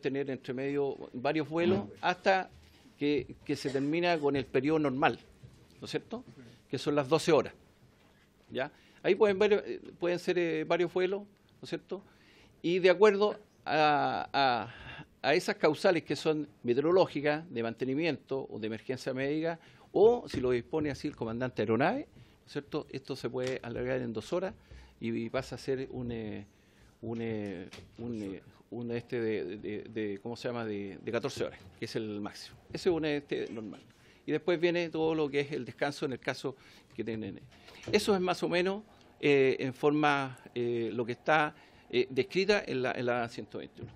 tener entre medio varios vuelos hasta que se termina con el periodo normal, ¿no es cierto?, que son las 12 horas. ¿Ya? Ahí pueden ser varios vuelos, ¿no es cierto?, y de acuerdo a esas causales que son meteorológicas, de mantenimiento o de emergencia médica, o si lo dispone así el comandante de aeronave, ¿no es cierto?, esto se puede alargar en 2 horas y pasa a ser ¿cómo se llama?, de 14 horas, que es el máximo. Ese es normal. Y después viene todo lo que es el descanso en el caso que tienen. Eso es más o menos en forma lo que está descrita en la 121.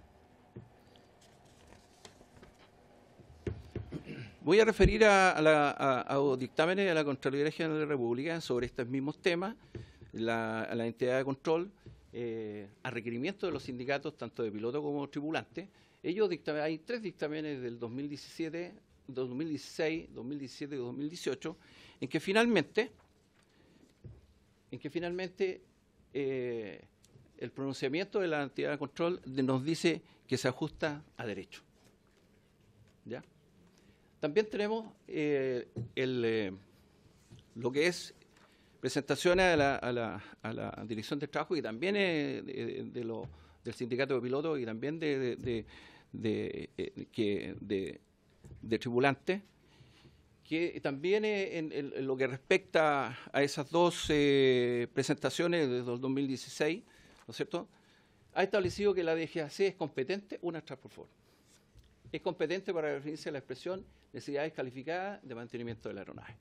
Voy a referir a los dictámenes de la Contraloría General de la República sobre estos mismos temas, a la entidad de control, a requerimiento de los sindicatos, tanto de piloto como de tripulante. Hay 3 dictámenes del 2017, 2016, 2017 y 2018, en que finalmente el pronunciamiento de la entidad de control nos dice que se ajusta a derecho. ¿Ya? También tenemos lo que es presentaciones a la Dirección de Trabajo y también del Sindicato de Pilotos y también de tripulantes, que también en lo que respecta a esas 2 presentaciones desde el 2016, ¿no es cierto?, ha establecido que la DGAC es competente, una tras por favor, es competente para referirse a la expresión necesidades calificadas de mantenimiento de la aeronave.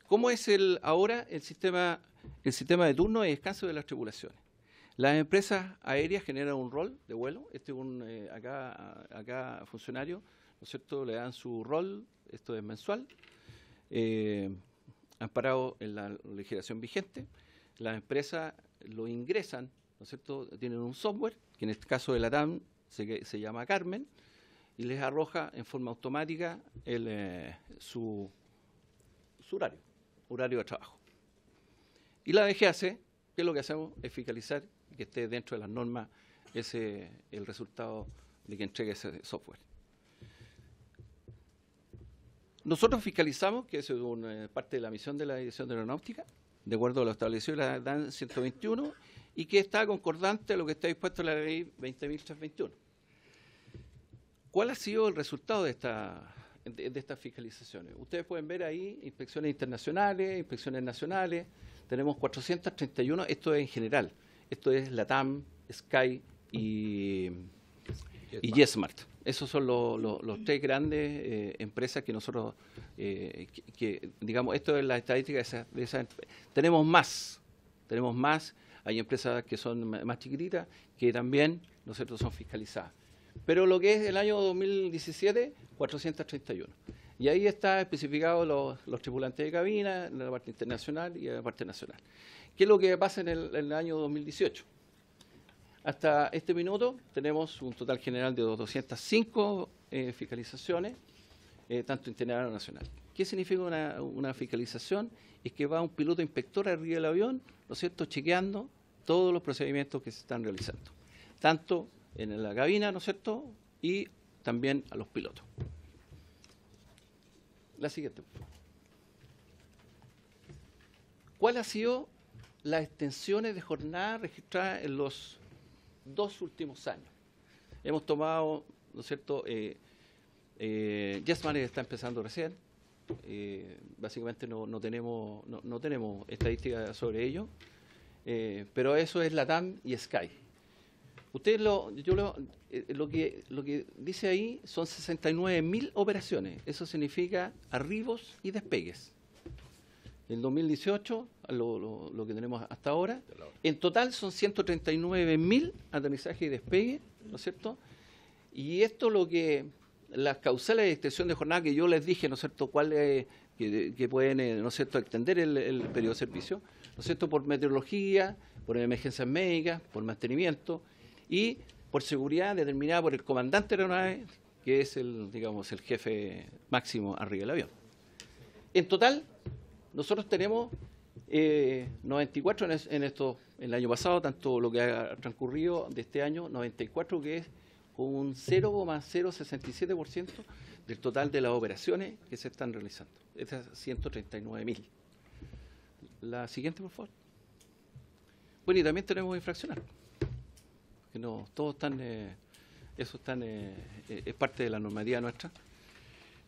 ¿Cómo es ahora el sistema de turno y descanso de las tripulaciones? Las empresas aéreas generan un rol de vuelo. Acá funcionarios, ¿no es cierto?, le dan su rol, esto es mensual, amparado en la legislación vigente. Las empresas lo ingresan, ¿no es cierto?, tienen un software, que en este caso de la TAM se llama Carmen, y les arroja en forma automática su horario de trabajo. Y la DGAC, que es lo que hacemos, es fiscalizar que esté dentro de las normas el resultado de que entregue ese software. Nosotros fiscalizamos, que es parte de la misión de la Dirección de Aeronáutica, de acuerdo a lo establecido en la DAN 121, y que está concordante a lo que está dispuesto en la ley 20.321. ¿Cuál ha sido el resultado de estas fiscalizaciones? Ustedes pueden ver ahí inspecciones internacionales, inspecciones nacionales. Tenemos 431, esto es en general. Esto es LATAM, Sky y JetSmart. Esos son los 3 grandes empresas que nosotros, digamos, esto es la estadística de esas. Tenemos más. Hay empresas que son más chiquititas que también, ¿no es cierto?, son fiscalizadas. Pero lo que es el año 2017, 431. Y ahí está especificado los tripulantes de cabina, en la parte internacional y en la parte nacional. ¿Qué es lo que pasa en el año 2018? Hasta este minuto tenemos un total general de 205 fiscalizaciones, tanto internacional como nacional. ¿Qué significa una fiscalización? Es que va un piloto inspector arriba del avión, ¿no es cierto?, chequeando todos los procedimientos que se están realizando, tanto en la cabina, ¿no es cierto?, y también a los pilotos. La siguiente. ¿Cuál ha sido las extensiones de jornada registradas en los 2 últimos años? Hemos tomado, ¿no es cierto?, JetSmart está empezando recién. Básicamente no tenemos estadísticas sobre ello, pero eso es LATAM y Sky. Ustedes lo que dice ahí son 69.000 operaciones. Eso significa arribos y despegues. En 2018, lo que tenemos hasta ahora, en total son 139.000 aterrizajes y despegues, ¿no es cierto? Y esto las causales de extensión de jornada que yo les dije, ¿no es cierto?, cuáles que pueden, ¿no es cierto?, extender el periodo de servicio, ¿no es cierto?, por meteorología, por emergencias médicas, por mantenimiento y por seguridad determinada por el comandante de la aeronave, que es el jefe máximo arriba del avión. En total, nosotros tenemos 94 en el año pasado, tanto lo que ha transcurrido de este año, 94, que es un 0,067% del total de las operaciones que se están realizando. Estas 139.000. La siguiente, por favor. Bueno, y también tenemos infraccionar. Que no, todos están, eso es parte de la normativa nuestra.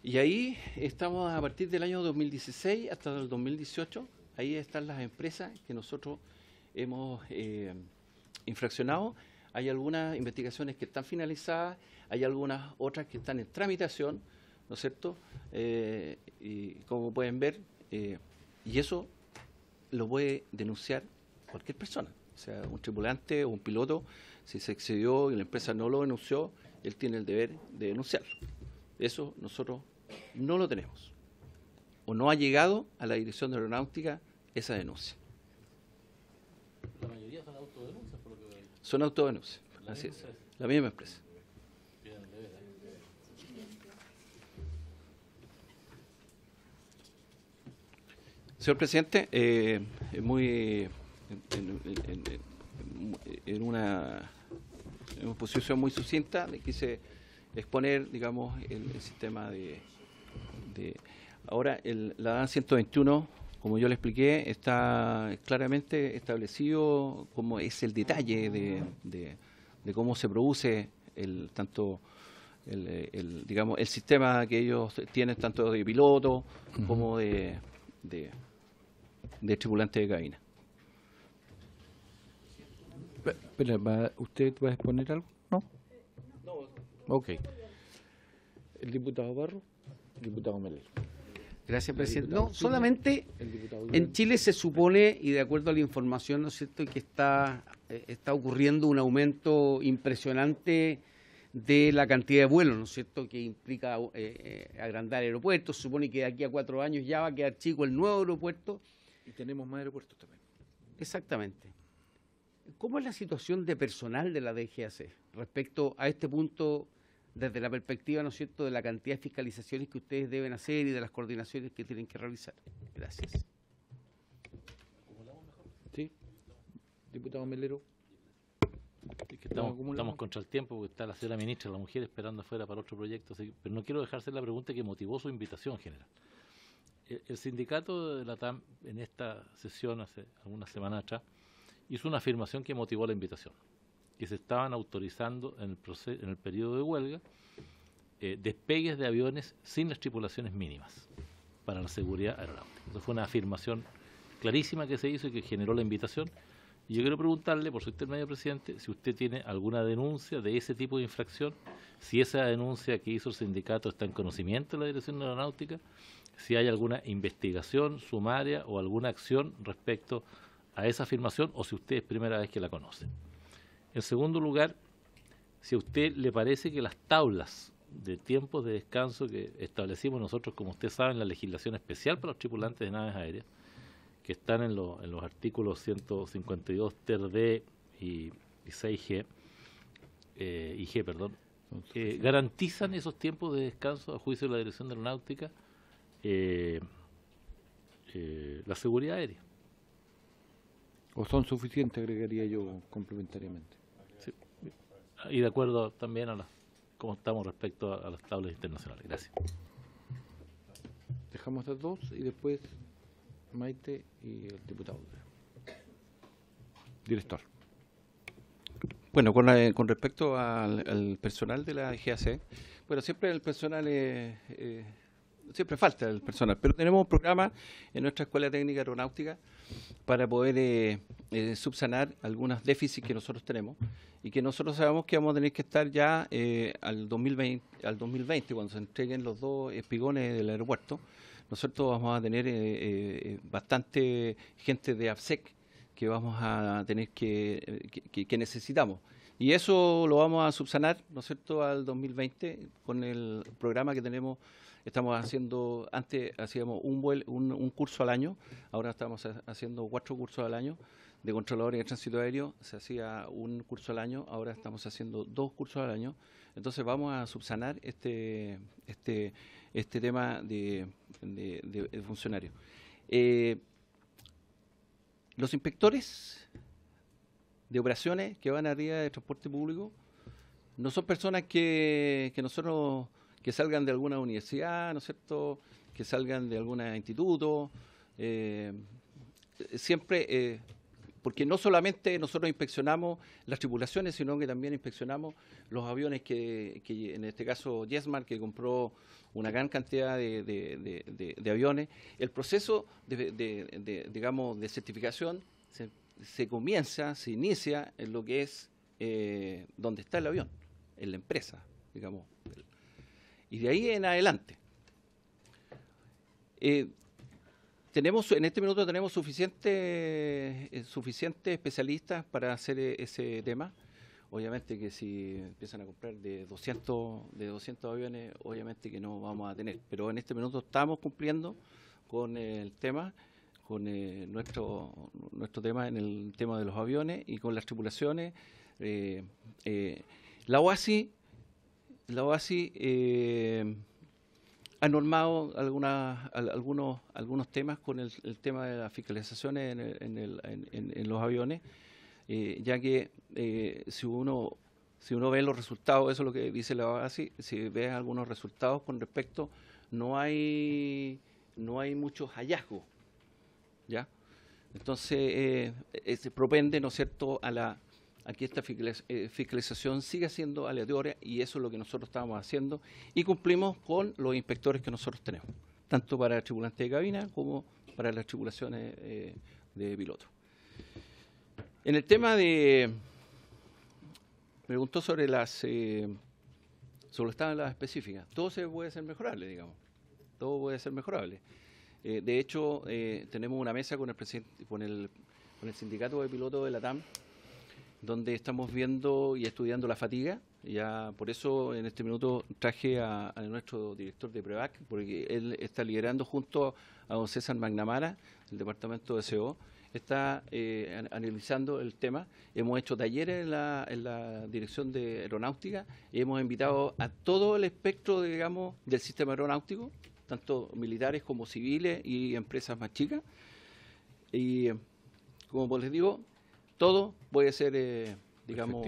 Y ahí estamos a partir del año 2016 hasta el 2018. Ahí están las empresas que nosotros hemos infraccionado. Hay algunas investigaciones que están finalizadas, hay algunas otras que están en tramitación, ¿no es cierto? Y como pueden ver, y eso lo puede denunciar cualquier persona, o sea, un tripulante o un piloto, si se excedió y la empresa no lo denunció, él tiene el deber de denunciarlo. Eso nosotros no lo tenemos. O no ha llegado a la Dirección de Aeronáutica esa denuncia. La mayoría son autodenuncias, por lo que veo. Son autodenuncias, así es. La misma empresa. Señor presidente, en una posición muy sucinta le quise exponer, digamos, el sistema de ahora la DAN 121, como yo le expliqué, está claramente establecido como es el detalle de cómo se produce digamos, el sistema que ellos tienen tanto de piloto como de tripulante de cabina. Espera, ¿usted va a exponer algo? ¿No? No. Ok. ¿El diputado Barro? El diputado Melero. Gracias, presidente. No, solamente en Chile se supone, y de acuerdo a la información, ¿no es cierto?, que está ocurriendo un aumento impresionante de la cantidad de vuelos, ¿no es cierto?, que implica agrandar aeropuertos. Se supone que de aquí a 4 años ya va a quedar chico el nuevo aeropuerto. Y tenemos más aeropuertos también. Exactamente. ¿Cómo es la situación de personal de la DGAC respecto a este punto, desde la perspectiva, ¿no es cierto?, de la cantidad de fiscalizaciones que ustedes deben hacer y de las coordinaciones que tienen que realizar? Gracias. Sí. Diputado Melero. Es que estamos contra el tiempo porque está la señora ministra, la mujer, esperando afuera para otro proyecto. Pero no quiero dejarse la pregunta que motivó su invitación general. El sindicato de la TAM, en esta sesión hace algunas semanas atrás, hizo una afirmación que motivó la invitación, que se estaban autorizando en el periodo de huelga despegues de aviones sin las tripulaciones mínimas para la seguridad aeronáutica. Entonces fue una afirmación clarísima que se hizo y que generó la invitación. Y yo quiero preguntarle, por su intermedio, presidente, si usted tiene alguna denuncia de ese tipo de infracción, si esa denuncia que hizo el sindicato está en conocimiento de la Dirección de Aeronáutica, si hay alguna investigación sumaria o alguna acción respecto a esa afirmación, o si usted es primera vez que la conoce. En segundo lugar, si a usted le parece que las tablas de tiempos de descanso que establecimos nosotros, como usted sabe, en la legislación especial para los tripulantes de naves aéreas, que están en los artículos 152 ter D y 6G, y G, perdón, garantizan esos tiempos de descanso a juicio de la Dirección de Aeronáutica, la seguridad aérea. ¿O son suficientes, agregaría yo complementariamente? Sí. Y de acuerdo también a cómo estamos respecto a las tablas internacionales. Gracias. Dejamos las dos y después Maite y el diputado. Director. Bueno, con respecto al personal de la DGAC, bueno, siempre el personal siempre falta el personal, pero tenemos un programa en nuestra Escuela Técnica Aeronáutica para poder subsanar algunos déficits que nosotros tenemos y que nosotros sabemos que vamos a tener que estar ya al 2020, cuando se entreguen los 2 espigones del aeropuerto. Nosotros vamos a tener bastante gente de AFSEC que vamos a tener que necesitamos. Y eso lo vamos a subsanar, ¿no es cierto?, al 2020 con el programa que tenemos. Estamos haciendo, antes hacíamos un curso al año, ahora estamos haciendo 4 cursos al año de controladores de tránsito aéreo. Se hacía un curso al año, ahora estamos haciendo 2 cursos al año. Entonces vamos a subsanar este tema de funcionarios. Los inspectores de operaciones que van arriba de transporte público no son personas que nosotros, que salgan de alguna universidad, ¿no es cierto?, que salgan de algún instituto, siempre, porque no solamente nosotros inspeccionamos las tripulaciones, sino que también inspeccionamos los aviones que en este caso Yesmar, que compró una gran cantidad de aviones. El proceso digamos, de certificación se inicia en lo que es donde está el avión, en la empresa, digamos. Y de ahí en adelante. En este minuto tenemos suficientes especialistas para hacer ese tema. obviamente que si empiezan a comprar de 200 aviones, obviamente que no vamos a tener. Pero en este minuto estamos cumpliendo con el tema, con nuestro tema en el tema de los aviones y con las tripulaciones. La OASI ha normado algunos temas con el tema de las fiscalizaciones en los aviones, ya que si uno ve los resultados, eso es lo que dice la OASI, si ves algunos resultados con respecto, no hay muchos hallazgos, ¿ya? Entonces, se propende, ¿no es cierto?, a que esta fiscalización siga siendo aleatoria, y eso es lo que nosotros estamos haciendo, y cumplimos con los inspectores que nosotros tenemos, tanto para tripulantes de cabina como para las tripulaciones de pilotos. En el tema preguntó sobre las tablas específicas. Todo se puede ser mejorable, digamos. Todo puede ser mejorable. De hecho, tenemos una mesa con el presidente, con el sindicato de pilotos de la TAM, donde estamos viendo y estudiando la fatiga. Ya por eso en este minuto traje a nuestro director de Prevac, porque él está liderando junto a don César Magnamara, el departamento de CO, está analizando el tema. Hemos hecho talleres en la dirección de aeronáutica y hemos invitado a todo el espectro, digamos, del sistema aeronáutico, tanto militares como civiles y empresas más chicas. Y como les digo, todo puede ser, digamos,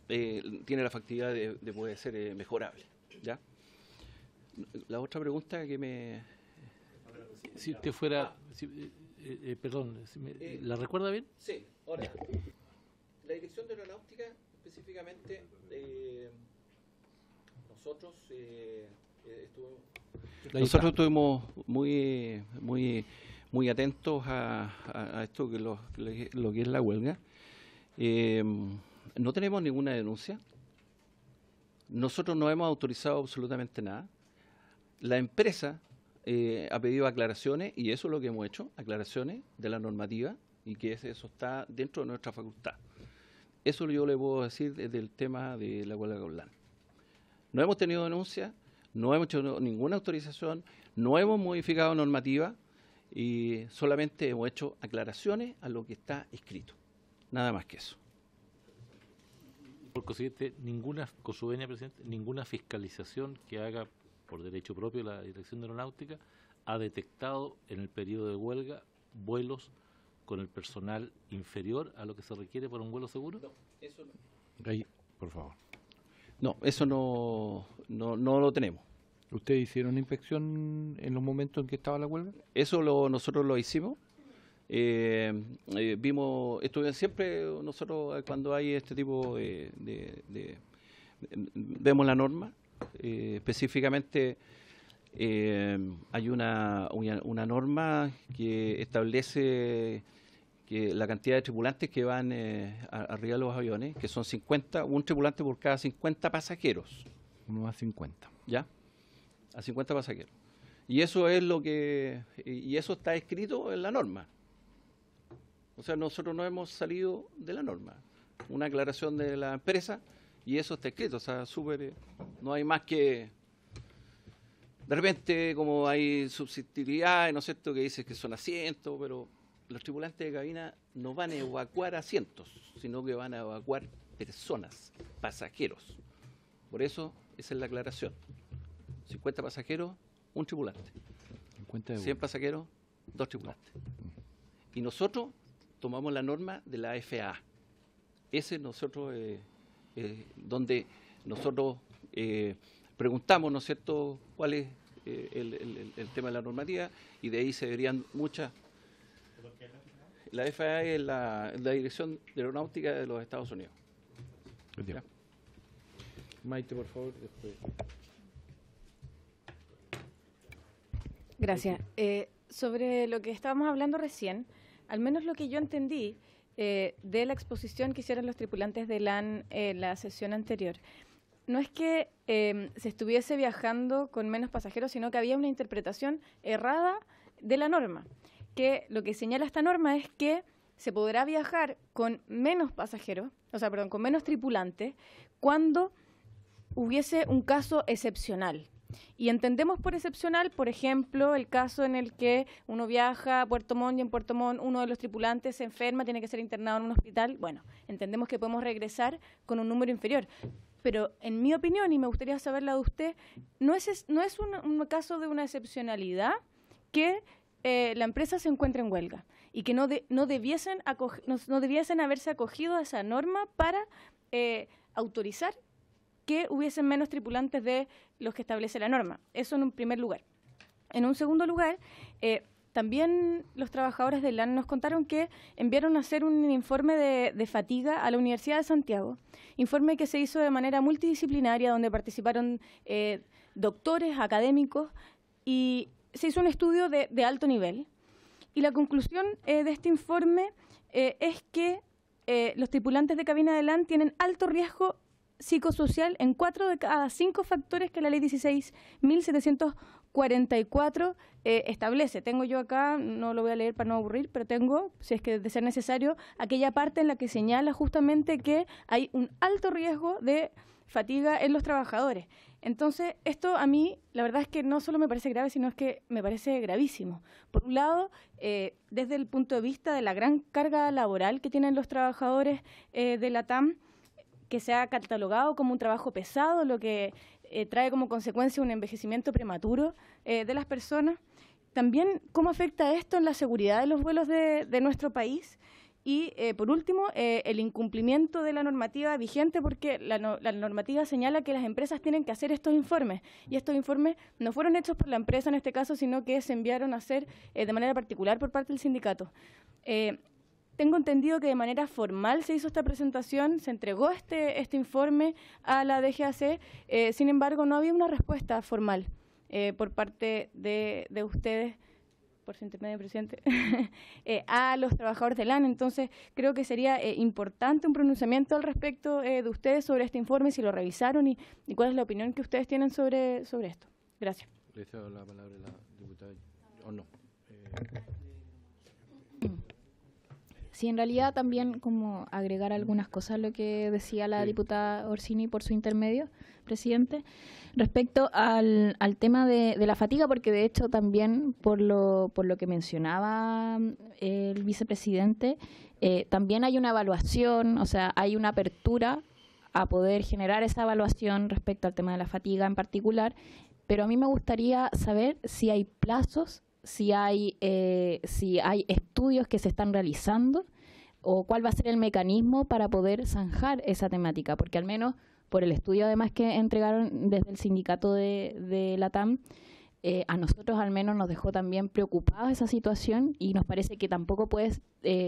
tiene la factibilidad de poder ser mejorable, ¿ya? La otra pregunta que me... Si usted fuera... perdón, ¿la recuerda bien? Sí, ahora, la dirección de aeronáutica, específicamente, nosotros estuvimos muy atentos a esto, que lo que es la huelga. No tenemos ninguna denuncia. Nosotros no hemos autorizado absolutamente nada. La empresa ha pedido aclaraciones, y eso es lo que hemos hecho, aclaraciones de la normativa, y que eso está dentro de nuestra facultad. Eso yo le puedo decir desde el tema de la huelga Gaulan. No hemos tenido denuncia, no hemos hecho ninguna autorización, no hemos modificado normativa, y solamente hemos hecho aclaraciones a lo que está escrito. Nada más que eso. Por consiguiente, con su venia, presidente, ninguna fiscalización que haga por derecho propio la Dirección de Aeronáutica ha detectado en el periodo de huelga vuelos con el personal inferior a lo que se requiere para un vuelo seguro. No, eso no. Ahí, por favor. No, eso no lo tenemos. ¿Ustedes hicieron inspección en los momentos en que estaba la huelga? Eso nosotros lo hicimos. Siempre nosotros cuando hay este tipo vemos la norma. Específicamente hay una norma que establece que la cantidad de tripulantes que van arriba de los aviones, que son 50, un tripulante por cada 50 pasajeros. Uno a 50. ¿Ya? A 50 pasajeros. Y eso es y eso está escrito en la norma. O sea, nosotros no hemos salido de la norma. Una aclaración de la empresa, y eso está escrito. O sea, no hay más que... De repente, como hay subsidiariedad, ¿no es cierto?, que dice que son asientos, pero los tripulantes de cabina no van a evacuar asientos, sino que van a evacuar personas, pasajeros. Por eso, esa es la aclaración. 50 pasajeros, un tripulante. 100 pasajeros, 2 tripulantes. Y nosotros tomamos la norma de la FAA. Ese nosotros, donde nosotros preguntamos, ¿no es cierto?, cuál es el tema de la normativa, y de ahí se verían muchas. La FAA es la Dirección de Aeronáutica de los Estados Unidos. Maite, por favor. Después. Gracias. Sobre lo que estábamos hablando recién, al menos lo que yo entendí de la exposición que hicieron los tripulantes de LAN en la sesión anterior, no es que se estuviese viajando con menos pasajeros, sino que había una interpretación errada de la norma. Que lo que señala esta norma es que se podrá viajar con menos pasajeros, con menos tripulantes, cuando hubiese un caso excepcional. Y entendemos por excepcional, por ejemplo, el caso en el que uno viaja a Puerto Montt y en Puerto Montt uno de los tripulantes se enferma, tiene que ser internado en un hospital. Bueno, entendemos que podemos regresar con un número inferior. Pero en mi opinión, y me gustaría saber la de usted, no es un caso de una excepcionalidad que la empresa se encuentre en huelga y que no debiesen haberse acogido a esa norma para autorizar que hubiesen menos tripulantes de los que establece la norma. Eso en un primer lugar. En un segundo lugar, también los trabajadores del LAN nos contaron que enviaron a hacer un informe de fatiga a la Universidad de Santiago, informe que se hizo de manera multidisciplinaria, donde participaron doctores, académicos, y se hizo un estudio de alto nivel. Y la conclusión de este informe es que los tripulantes de cabina de LAN tienen alto riesgo psicosocial en 4 de cada 5 factores que la ley 16.744 establece. Tengo yo acá, no lo voy a leer para no aburrir, pero tengo, si es que de ser necesario, aquella parte en la que señala justamente que hay un alto riesgo de fatiga en los trabajadores. Entonces, esto a mí, la verdad es que no solo me parece grave, sino es que me parece gravísimo. Por un lado, desde el punto de vista de la gran carga laboral que tienen los trabajadores de la TAM, que se ha catalogado como un trabajo pesado, lo que trae como consecuencia un envejecimiento prematuro de las personas. También, ¿cómo afecta esto en la seguridad de los vuelos de nuestro país? Y, por último, el incumplimiento de la normativa vigente, porque la normativa señala que las empresas tienen que hacer estos informes, y estos informes no fueron hechos por la empresa en este caso, sino que se enviaron a hacer de manera particular por parte del sindicato. Tengo entendido que de manera formal se hizo esta presentación, se entregó este informe a la DGAC, sin embargo no había una respuesta formal por parte de ustedes, por su intermedio, presidente, a los trabajadores del LAN. Entonces creo que sería importante un pronunciamiento al respecto de ustedes sobre este informe, si lo revisaron y cuál es la opinión que ustedes tienen sobre esto. Gracias. ¿Le cedo la palabra a la diputada o no? Sí, en realidad también como agregar algunas cosas a lo que decía la diputada Orsini por su intermedio, presidente, respecto al tema de la fatiga, porque de hecho también por lo que mencionaba el vicepresidente, también hay una evaluación, o sea, hay una apertura a poder generar esa evaluación respecto al tema de la fatiga en particular, pero a mí me gustaría saber si hay plazos, si hay estudios que se están realizando o cuál va a ser el mecanismo para poder zanjar esa temática, porque al menos por el estudio además que entregaron desde el sindicato de la TAM, a nosotros al menos nos dejó también preocupados esa situación y nos parece que tampoco puede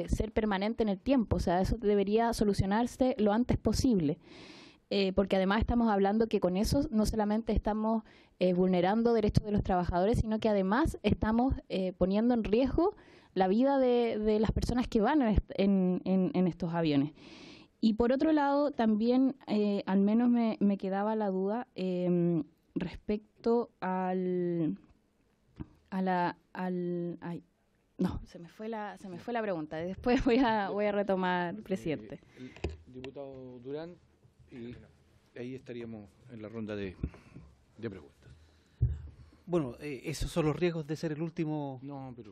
ser permanente en el tiempo, o sea, eso debería solucionarse lo antes posible. Porque además estamos hablando que con eso no solamente estamos vulnerando derechos de los trabajadores, sino que además estamos poniendo en riesgo la vida de las personas que van en estos aviones. Y por otro lado, también al menos me quedaba la duda respecto ay, no, se me fue la pregunta. Después voy a retomar, presidente. El diputado Durán. Y ahí estaríamos en la ronda de preguntas. Bueno, esos son los riesgos de ser el último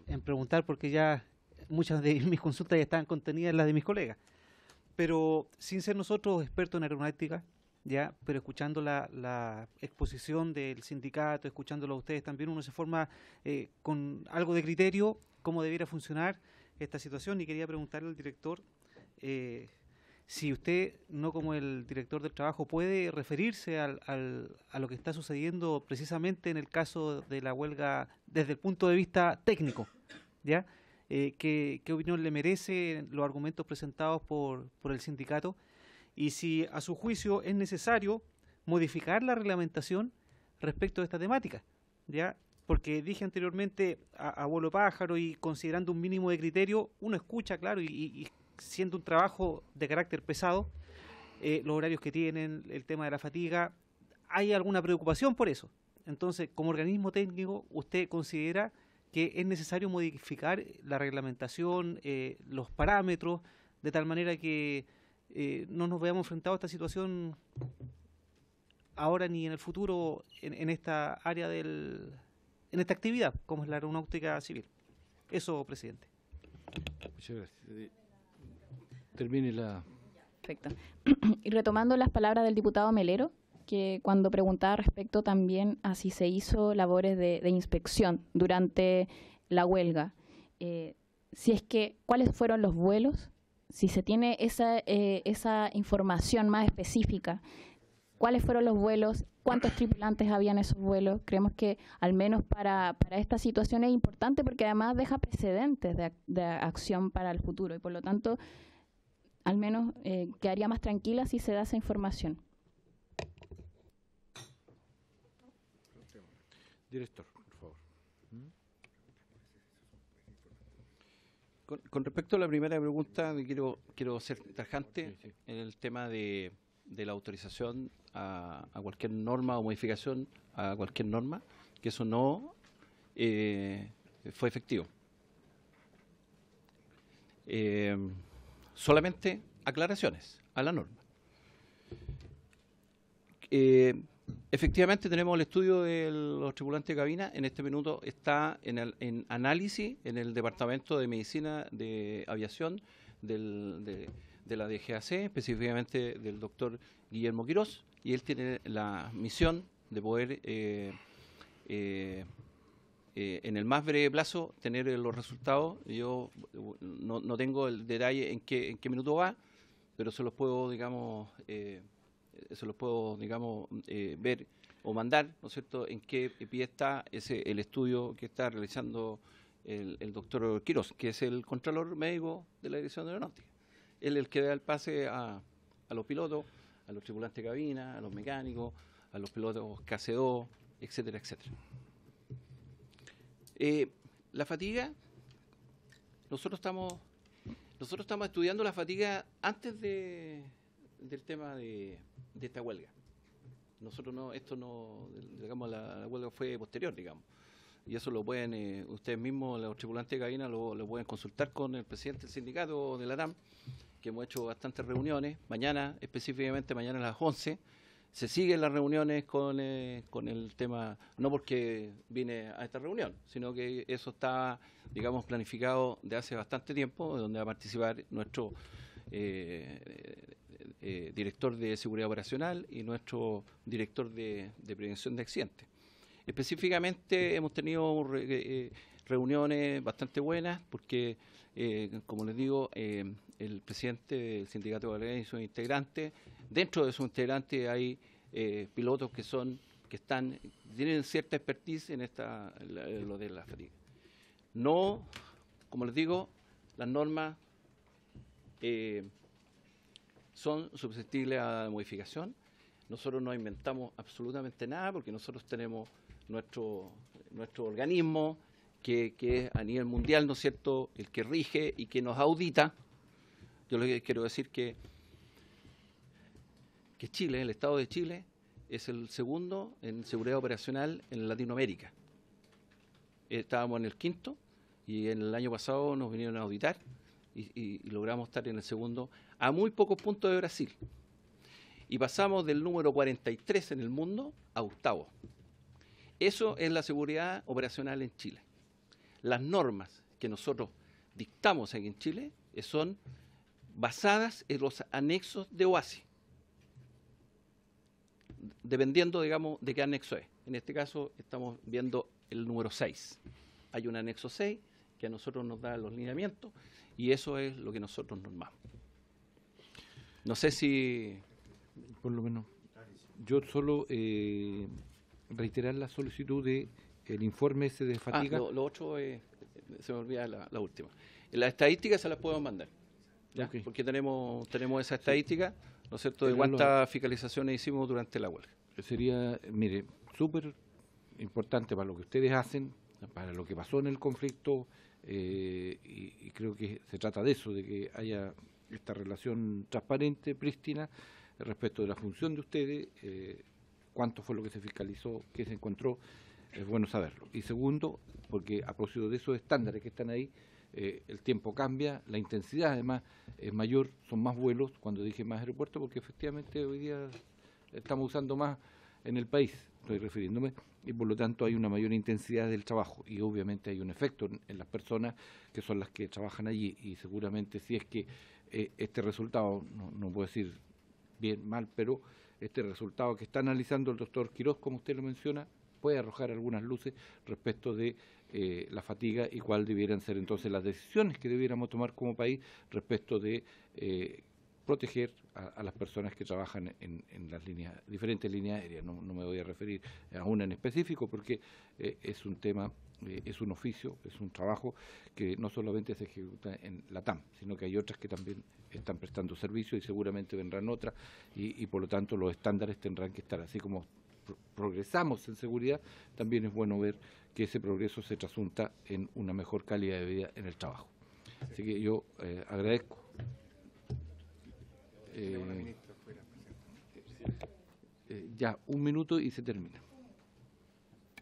en preguntar, porque ya muchas de mis consultas ya están contenidas en las de mis colegas. Pero sin ser nosotros expertos en aeronáutica, ya, pero escuchando la exposición del sindicato, escuchándolo a ustedes también, uno se forma con algo de criterio cómo debiera funcionar esta situación. Y quería preguntarle al director si usted, no como el director del trabajo, puede referirse a lo que está sucediendo precisamente en el caso de la huelga desde el punto de vista técnico, ¿ya? ¿Qué opinión le merecen los argumentos presentados por el sindicato? Y si a su juicio es necesario modificar la reglamentación respecto de esta temática, ¿ya? Porque dije anteriormente, a vuelo pájaro y considerando un mínimo de criterio, uno escucha, claro, y siendo un trabajo de carácter pesado, los horarios que tienen, el tema de la fatiga, ¿hay alguna preocupación por eso? Entonces, como organismo técnico, ¿usted considera que es necesario modificar la reglamentación, los parámetros, de tal manera que no nos veamos enfrentados a esta situación ahora ni en el futuro en esta área en esta actividad, como es la aeronáutica civil. Eso, presidente. Muchas gracias. Termine la... Perfecto. Y retomando las palabras del diputado Melero, que cuando preguntaba respecto también a si se hizo labores de inspección durante la huelga, si es que, ¿cuáles fueron los vuelos? Si se tiene esa información más específica, ¿cuáles fueron los vuelos? ¿Cuántos tripulantes habían esos vuelos? Creemos que al menos para esta situación es importante porque además deja precedentes de acción para el futuro y por lo tanto al menos quedaría más tranquila si se da esa información. Director, por favor. Con respecto a la primera pregunta, quiero ser tajante en el tema de la autorización a cualquier norma o modificación a cualquier norma, que eso no fue efectivo. Solamente aclaraciones a la norma. Efectivamente tenemos el estudio de los tripulantes de cabina. En este minuto está en análisis en el Departamento de Medicina de Aviación de la DGAC, específicamente del doctor Guillermo Quirós, y él tiene la misión de poder en el más breve plazo tener los resultados. Yo no tengo el detalle en qué minuto va, pero se los puedo, digamos, ver o mandar, ¿no es cierto?, en qué pie está el estudio que está realizando el doctor Quirós, que es el Contralor Médico de la Dirección de Aeronáutica. Él es el que da el pase a los pilotos, a los tripulantes de cabina, a los mecánicos, a los pilotos KC2, etcétera, etcétera. La fatiga, nosotros estamos estudiando la fatiga antes del tema de esta huelga. Nosotros digamos, la huelga fue posterior, digamos. Y eso lo pueden, ustedes mismos, los tripulantes de cabina, lo pueden consultar con el presidente del sindicato de la ANAM, que hemos hecho bastantes reuniones. Mañana, específicamente mañana a las 11, se siguen las reuniones con el tema, no porque vine a esta reunión, sino que eso está, digamos, planificado de hace bastante tiempo, donde va a participar nuestro director de seguridad operacional y nuestro director de prevención de accidentes. Específicamente hemos tenido reuniones bastante buenas porque, como les digo, el presidente del sindicato de Baleares y sus integrantes, dentro de sus integrantes hay pilotos que tienen cierta expertise en lo de la fatiga. No, como les digo, las normas son susceptibles a modificación. Nosotros no inventamos absolutamente nada porque nosotros tenemos nuestro organismo que es a nivel mundial, ¿no es cierto?, el que rige y que nos audita. Yo les quiero decir que Chile, el Estado de Chile, es el segundo en seguridad operacional en Latinoamérica. Estábamos en el quinto y en el año pasado nos vinieron a auditar y logramos estar en el segundo a muy pocos puntos de Brasil. Y pasamos del número 43 en el mundo a octavo. Eso es la seguridad operacional en Chile. Las normas que nosotros dictamos aquí en Chile son basadas en los anexos de OASI, dependiendo, digamos, de qué anexo es. En este caso estamos viendo el número 6. Hay un anexo 6 que a nosotros nos da los lineamientos y eso es lo que nosotros normamos. No sé si... Por lo menos, yo solo reiterar la solicitud de el informe ese de fatiga. Lo otro se me olvida la última. Las estadísticas se las podemos mandar, ¿ya? Okay. Porque tenemos esa estadística, ¿no es cierto?, de cuántas fiscalizaciones hicimos durante la huelga. Sería, mire, súper importante para lo que ustedes hacen, para lo que pasó en el conflicto, y creo que se trata de eso, de que haya esta relación transparente, prístina, respecto de la función de ustedes, cuánto fue lo que se fiscalizó, qué se encontró, es bueno saberlo. Y segundo, porque a propósito de esos estándares que están ahí, el tiempo cambia, la intensidad además es mayor, son más vuelos, cuando dije más aeropuertos, porque efectivamente hoy día estamos usando más en el país, estoy refiriéndome, y por lo tanto hay una mayor intensidad del trabajo y obviamente hay un efecto en las personas que son las que trabajan allí, y seguramente si es que este resultado, no puedo decir bien, mal, pero este resultado que está analizando el doctor Quirós, como usted lo menciona, puede arrojar algunas luces respecto de la fatiga y cuál debieran ser entonces las decisiones que debiéramos tomar como país respecto de proteger a las personas que trabajan en las diferentes líneas aéreas. No me voy a referir a una en específico porque es un tema, es un oficio, es un trabajo que no solamente se ejecuta en la TAM, sino que hay otras que también están prestando servicio y seguramente vendrán otras y por lo tanto los estándares tendrán que estar. Así como progresamos en seguridad, también es bueno ver que ese progreso se trasunta en una mejor calidad de vida en el trabajo. Así que yo agradezco. Ya, 1 minuto y se termina.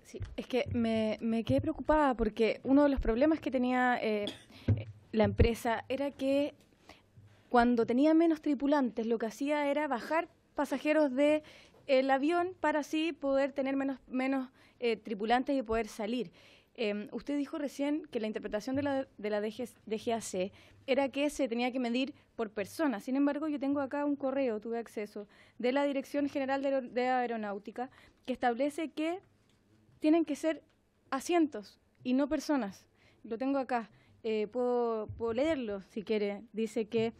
Sí, es que me quedé preocupada porque uno de los problemas que tenía la empresa era que cuando tenía menos tripulantes lo que hacía era bajar pasajeros del avión para así poder tener menos tripulantes y poder salir. Usted dijo recién que la interpretación de la DGAC era que se tenía que medir por persona. Sin embargo, yo tengo acá un correo, tuve acceso, de la Dirección General de Aeronáutica que establece que tienen que ser asientos y no personas. Lo tengo acá. Puedo leerlo si quiere. Dice que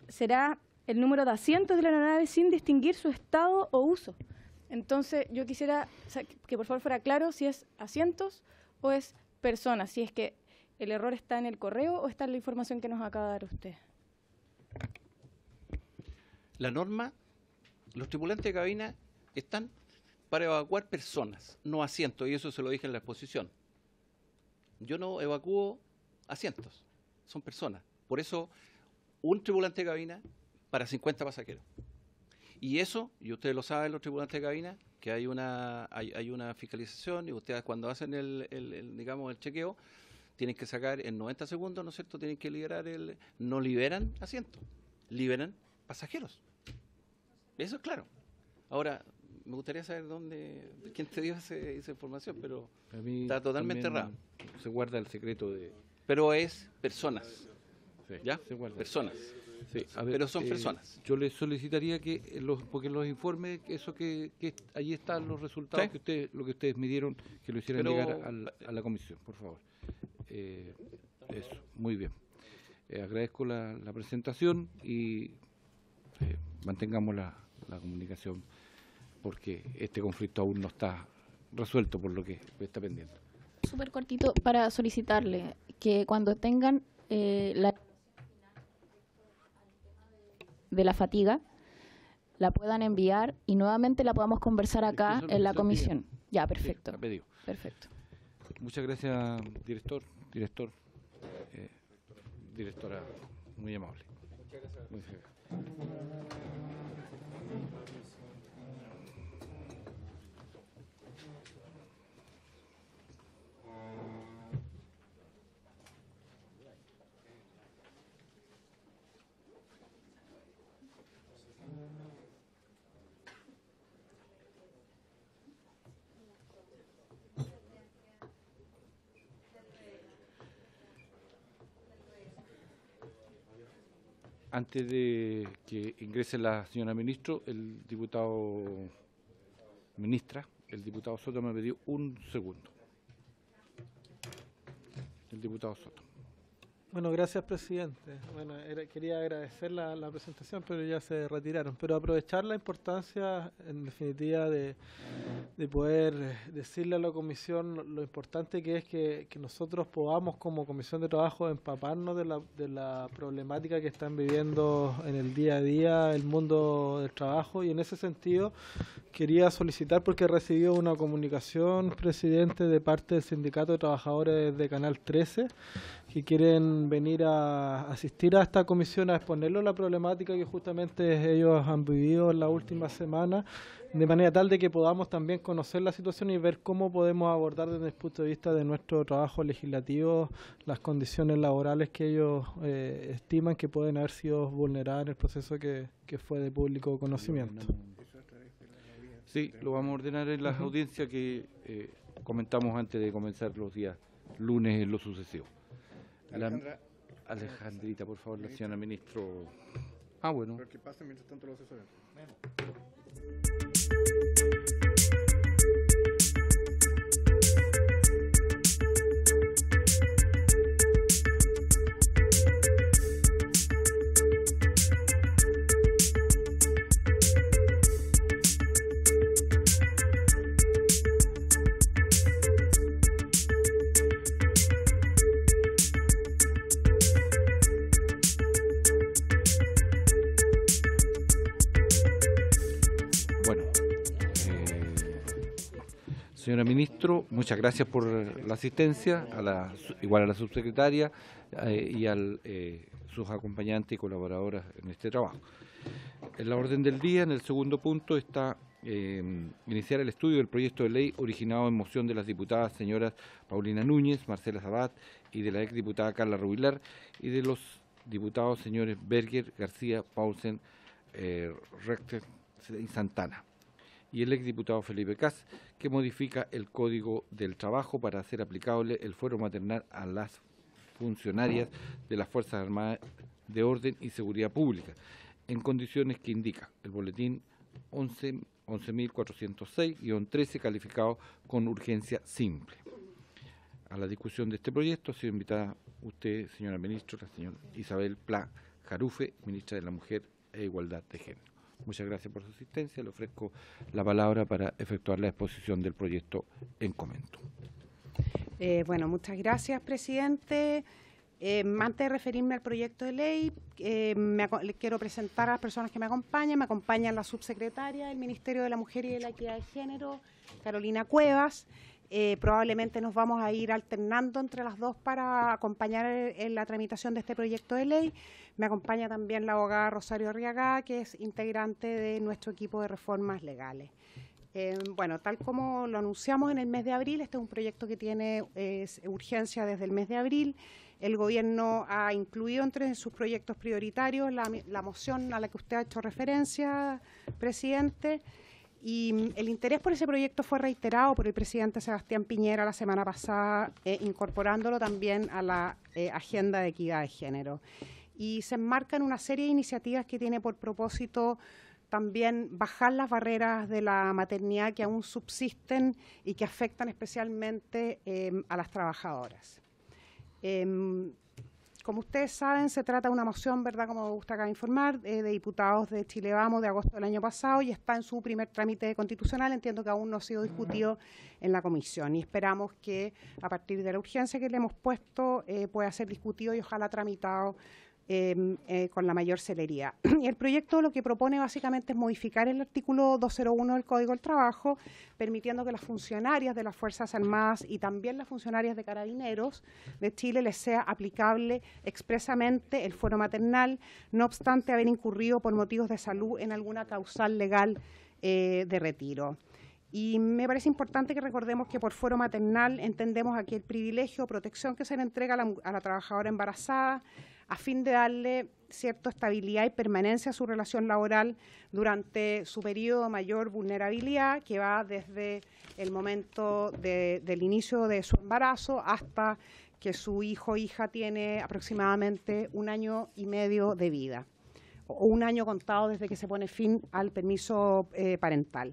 será el número de asientos de la aeronave sin distinguir su estado o uso. Entonces, yo quisiera que por favor fuera claro si es asientos o es personas, si es que el error está en el correo o está en la información que nos acaba de dar usted. La norma, los tripulantes de cabina están para evacuar personas, no asientos, y eso se lo dije en la exposición. Yo no evacúo asientos, son personas. Por eso, un tripulante de cabina para 50 pasajeros. Y eso, y ustedes lo saben, los tripulantes de cabina, que hay una fiscalización y ustedes cuando hacen el chequeo, tienen que sacar en 90 segundos, ¿no es cierto? Tienen que liberar no liberan asientos, liberan pasajeros. Eso es claro. Ahora, me gustaría saber quién te dio esa información, pero está totalmente errado. Se guarda el secreto de... Pero es personas, sí, ¿ya? Se guarda. Personas. Sí, a ver, pero son personas. Yo les solicitaría que porque los informes, eso que ahí están los resultados, ¿sí? Lo que ustedes midieron, que lo hicieran llegar a la comisión, por favor. Eso, muy bien. Agradezco la presentación y mantengamos la comunicación porque este conflicto aún no está resuelto por lo que está pendiente. Súper cortito para solicitarle que cuando tengan de la fatiga, la puedan enviar y nuevamente la podamos conversar acá en la comisión. Ya, perfecto. Sí, perfecto. Muchas gracias, directora, muy amable. Muchas gracias. Antes de que ingrese la señora ministro, el diputado Soto me pidió 1 segundo. El diputado Soto. Bueno, gracias, presidente. Bueno, quería agradecer la presentación, pero ya se retiraron. Pero aprovechar la importancia, en definitiva, de poder decirle a la comisión lo importante que es que nosotros podamos, como comisión de trabajo, empaparnos de la problemática que están viviendo en el día a día el mundo del trabajo. Y en ese sentido, quería solicitar, porque he recibido una comunicación, presidente, de parte del Sindicato de Trabajadores de Canal 13, que quieren puedan venir a asistir a esta comisión a exponerlo la problemática que justamente ellos han vivido en la última semana, de manera tal de que podamos también conocer la situación y ver cómo podemos abordar desde el punto de vista de nuestro trabajo legislativo las condiciones laborales que ellos estiman que pueden haber sido vulneradas en el proceso que fue de público conocimiento. Sí, lo vamos a ordenar en las audiencias que comentamos antes de comenzar los días lunes en lo sucesivo. Alejandrita, por favor, la señora ministro. Bueno. Pero que pasen mientras tanto los asesores. Señora Ministro, muchas gracias por la asistencia, igual a la subsecretaria y a sus acompañantes y colaboradoras en este trabajo. En la orden del día, en el segundo punto, está iniciar el estudio del proyecto de ley originado en moción de las diputadas señoras Paulina Núñez, Marcela Sabat y de la exdiputada Carla Rubilar y de los diputados señores Berger, García, Paulsen, Recter y Santana, y el exdiputado Felipe Cas, que modifica el Código del Trabajo para hacer aplicable el fuero maternal a las funcionarias de las Fuerzas Armadas de Orden y Seguridad Pública, en condiciones que indica el boletín 11.406-13, calificado con urgencia simple. A la discusión de este proyecto ha sido invitada usted, señora ministra, la señora Isabel Pla Jarufe, ministra de la Mujer e Igualdad de Género. Muchas gracias por su asistencia. Le ofrezco la palabra para efectuar la exposición del proyecto en comento. Bueno, muchas gracias, presidente. Antes de referirme al proyecto de ley, le quiero presentar a las personas que me acompañan. Me acompaña la subsecretaria del Ministerio de la Mujer y de la Equidad de Género, Carolina Cuevas. Probablemente nos vamos a ir alternando entre las dos para acompañar en la tramitación de este proyecto de ley. Me acompaña también la abogada Rosario Arriagada, que es integrante de nuestro equipo de reformas legales. Bueno, tal como lo anunciamos en el mes de abril, este es un proyecto que tiene urgencia desde el mes de abril. El Gobierno ha incluido entre sus proyectos prioritarios la moción a la que usted ha hecho referencia, presidente. Y el interés por ese proyecto fue reiterado por el presidente Sebastián Piñera la semana pasada, incorporándolo también a la agenda de equidad de género. Y se enmarca en una serie de iniciativas que tiene por propósito también bajar las barreras de la maternidad que aún subsisten y que afectan especialmente a las trabajadoras. Como ustedes saben, se trata de una moción, ¿verdad?, como me gusta acá informar, de diputados de Chile Vamos de agosto del año pasado y está en su primer trámite constitucional. Entiendo que aún no ha sido discutido en la comisión y esperamos que a partir de la urgencia que le hemos puesto pueda ser discutido y ojalá tramitado con la mayor celeridad. Y el proyecto lo que propone básicamente es modificar el artículo 201 del Código del Trabajo, permitiendo que las funcionarias de las Fuerzas Armadas y también las funcionarias de Carabineros de Chile les sea aplicable expresamente el fuero maternal, no obstante haber incurrido por motivos de salud en alguna causal legal de retiro. Y me parece importante que recordemos que por fuero maternal entendemos aquí el privilegio o protección que se le entrega a la trabajadora embarazada a fin de darle cierta estabilidad y permanencia a su relación laboral durante su periodo de mayor vulnerabilidad, que va desde el momento del inicio de su embarazo hasta que su hijo o hija tiene aproximadamente 1 año y medio de vida, o 1 año contado desde que se pone fin al permiso parental.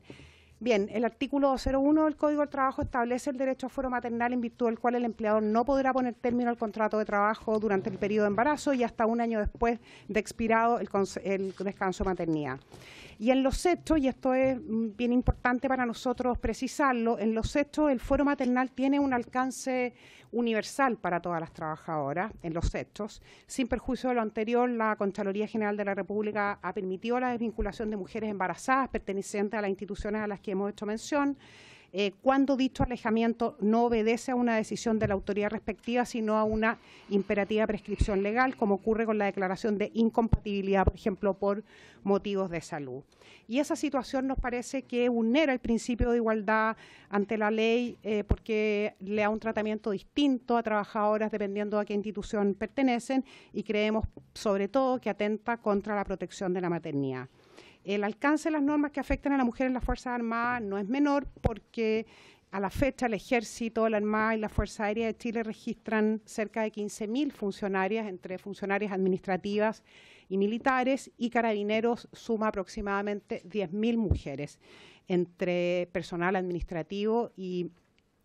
Bien, el artículo 201 del Código del Trabajo establece el derecho a fuero maternal en virtud del cual el empleador no podrá poner término al contrato de trabajo durante el periodo de embarazo y hasta 1 año después de expirado el descanso de maternidad. Y en los hechos, y esto es bien importante para nosotros precisarlo, en los hechos el fuero maternal tiene un alcance universal para todas las trabajadoras, en los hechos. Sin perjuicio de lo anterior, la Contraloría General de la República ha permitido la desvinculación de mujeres embarazadas pertenecientes a las instituciones a las que hemos hecho mención, cuando dicho alejamiento no obedece a una decisión de la autoridad respectiva, sino a una imperativa prescripción legal, como ocurre con la declaración de incompatibilidad, por ejemplo, por motivos de salud. Y esa situación nos parece que vulnera el principio de igualdad ante la ley porque le da un tratamiento distinto a trabajadoras dependiendo a qué institución pertenecen, y creemos sobre todo que atenta contra la protección de la maternidad. El alcance de las normas que afectan a la mujer en las Fuerzas Armadas no es menor, porque a la fecha el Ejército, la Armada y la Fuerza Aérea de Chile registran cerca de 15.000 funcionarias, entre funcionarias administrativas y militares, y Carabineros suma aproximadamente 10.000 mujeres, entre personal administrativo y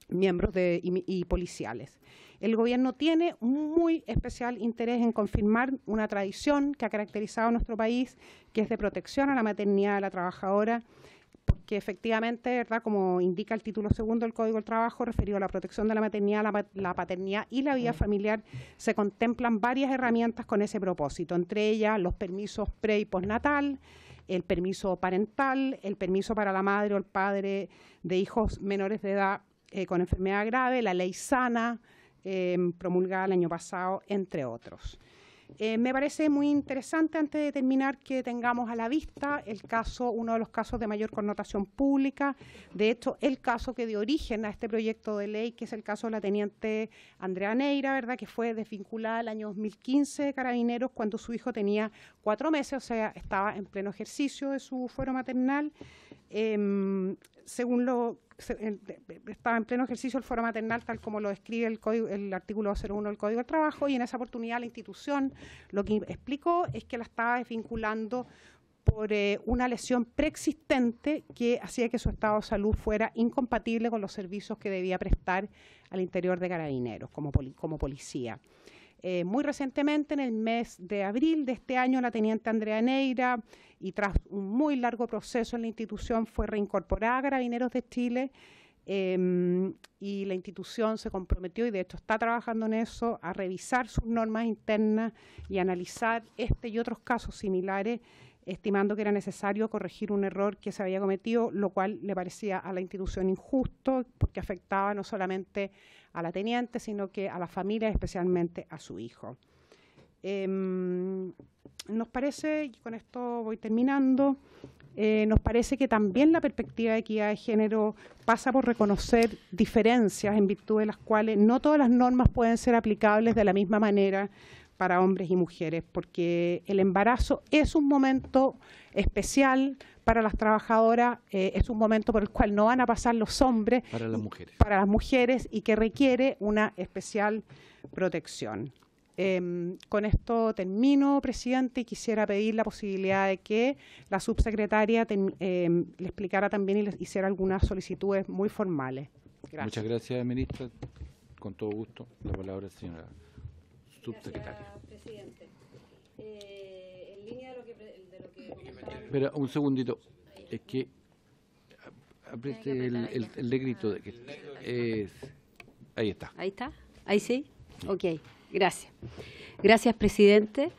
miembros y policiales. El gobierno tiene un muy especial interés en confirmar una tradición que ha caracterizado a nuestro país, que es de protección a la maternidad de la trabajadora, porque efectivamente, ¿verdad?, como indica el título segundo del Código del Trabajo, referido a la protección de la maternidad, la paternidad y la vida familiar, se contemplan varias herramientas con ese propósito, entre ellas los permisos pre- y postnatal, el permiso parental, el permiso para la madre o el padre de hijos menores de edad con enfermedad grave, la ley SANA, promulgada el año pasado, entre otros. Me parece muy interesante, antes de terminar, que tengamos a la vista el caso, uno de los casos de mayor connotación pública, de hecho, el caso que dio origen a este proyecto de ley, que es el caso de la teniente Andrea Neira, ¿verdad?, que fue desvinculada el año 2015 de Carabineros cuando su hijo tenía 4 meses, o sea, estaba en pleno ejercicio de su fuero maternal. Estaba en pleno ejercicio el fuero maternal, tal como lo describe el artículo 01 del Código del Trabajo, y en esa oportunidad la institución lo que explicó es que la estaba desvinculando por una lesión preexistente que hacía que su estado de salud fuera incompatible con los servicios que debía prestar al interior de Carabineros como policía. Muy recientemente, en el mes de abril de este año, la teniente Andrea Neira, y tras un muy largo proceso en la institución, fue reincorporada a Carabineros de Chile, y la institución se comprometió, y de hecho está trabajando en eso, a revisar sus normas internas y analizar este y otros casos similares, estimando que era necesario corregir un error que se había cometido, lo cual le parecía a la institución injusto, porque afectaba no solamente a la teniente, sino que a la familia, especialmente a su hijo. Nos parece, y con esto voy terminando, nos parece que también la perspectiva de equidad de género pasa por reconocer diferencias en virtud de las cuales no todas las normas pueden ser aplicables de la misma manera para hombres y mujeres, porque el embarazo es un momento especial para las trabajadoras, es un momento por el cual no van a pasar los hombres, para las mujeres, y que requiere una especial protección. Con esto termino, presidente, y quisiera pedir la posibilidad de que la subsecretaria le explicara también y les hiciera algunas solicitudes muy formales. Gracias. Muchas gracias, ministra. Con todo gusto. La palabra, señora subsecretaria. Gracias, presidente. En línea de lo que comentaba... Espera un segundito. Es que apriete el negrito. De que ahí está. ¿Ahí está? ¿Ahí sí? Ok, gracias. Gracias, presidente.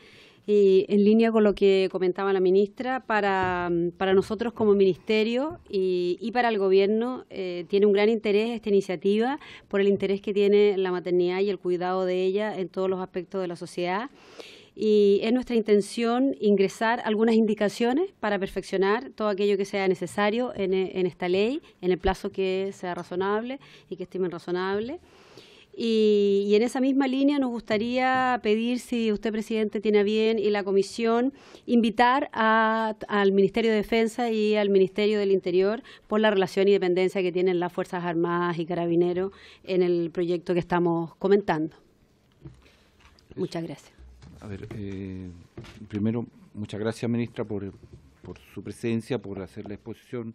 Y en línea con lo que comentaba la ministra, para nosotros como ministerio y para el gobierno tiene un gran interés esta iniciativa por el interés que tiene la maternidad y el cuidado de ella en todos los aspectos de la sociedad. Y es nuestra intención ingresar algunas indicaciones para perfeccionar todo aquello que sea necesario en esta ley, en el plazo que sea razonable y que estimen razonable. Y en esa misma línea nos gustaría pedir, si usted, presidente, tiene a bien, y la comisión, invitar al Ministerio de Defensa y al Ministerio del Interior por la relación y dependencia que tienen las Fuerzas Armadas y Carabineros en el proyecto que estamos comentando. Muchas gracias. A ver, primero, muchas gracias, ministra, por su presencia, por hacer la exposición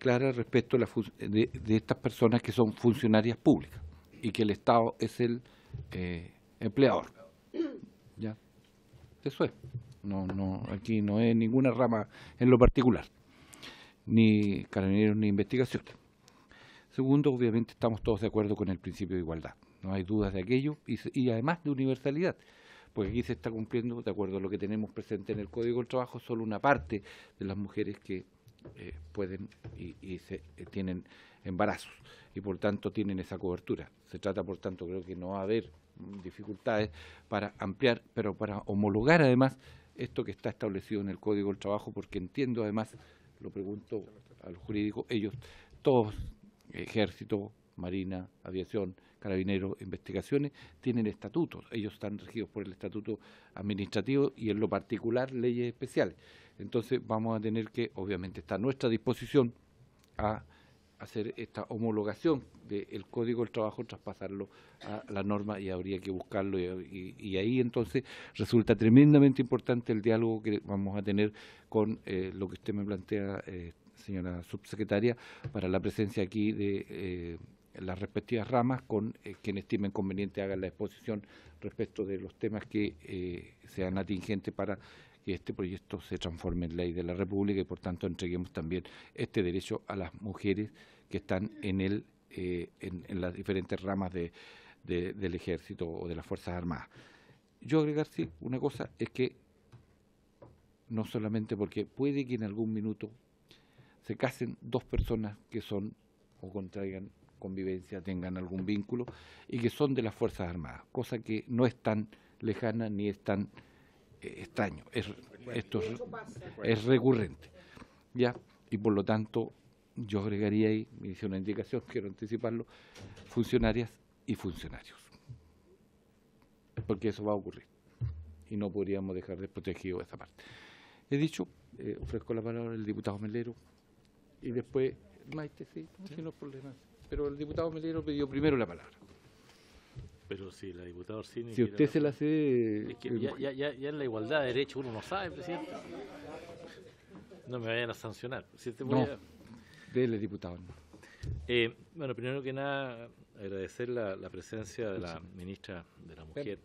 clara respecto a de estas personas que son funcionarias públicas y que el Estado es el empleador. ¿Ya? Eso es. Aquí no es ninguna rama en lo particular, ni carabineros ni investigación. Segundo, obviamente estamos todos de acuerdo con el principio de igualdad. No hay dudas de aquello y además de universalidad, porque aquí se está cumpliendo, de acuerdo a lo que tenemos presente en el Código del Trabajo, solo una parte de las mujeres que pueden y tienen embarazos y por tanto tienen esa cobertura. Se trata, por tanto, creo que no va a haber dificultades para ampliar, pero para homologar además esto que está establecido en el Código del Trabajo, porque entiendo además, lo pregunto a los jurídicos, ellos todos, Ejército, Marina, Aviación, Carabineros, Investigaciones, tienen estatutos. Ellos están regidos por el estatuto administrativo y en lo particular leyes especiales. Entonces vamos a tener que, obviamente, está a nuestra disposición a hacer esta homologación del Código del Trabajo, traspasarlo a la norma y habría que buscarlo y ahí entonces resulta tremendamente importante el diálogo que vamos a tener con lo que usted me plantea, señora subsecretaria, para la presencia aquí de las respectivas ramas con quienes estimen conveniente hagan la exposición respecto de los temas que sean atingentes para que este proyecto se transforme en ley de la República y por tanto entreguemos también este derecho a las mujeres que están en las diferentes ramas del Ejército o de las Fuerzas Armadas. Yo agregar, sí, una cosa es que no solamente porque puede que en algún minuto se casen dos personas que son o contraigan convivencia, tengan algún vínculo y que son de las Fuerzas Armadas, cosa que no es tan lejana ni es tan extraño, esto es recurrente, ¿ya? Y por lo tanto yo agregaría ahí, me hice una indicación, quiero anticiparlo, funcionarias y funcionarios, porque eso va a ocurrir y no podríamos dejar desprotegido esa parte. He dicho, ofrezco la palabra al diputado Melero y después Maite, sí, no hay problema, pero el diputado Melero pidió primero la palabra. Pero si la diputada Orsini... Si usted se la cede... Es que ya en la igualdad de derechos uno no sabe, presidente. No me vayan a sancionar. Dele, diputado. Bueno, primero que nada, agradecer la presencia de la ministra de la Mujer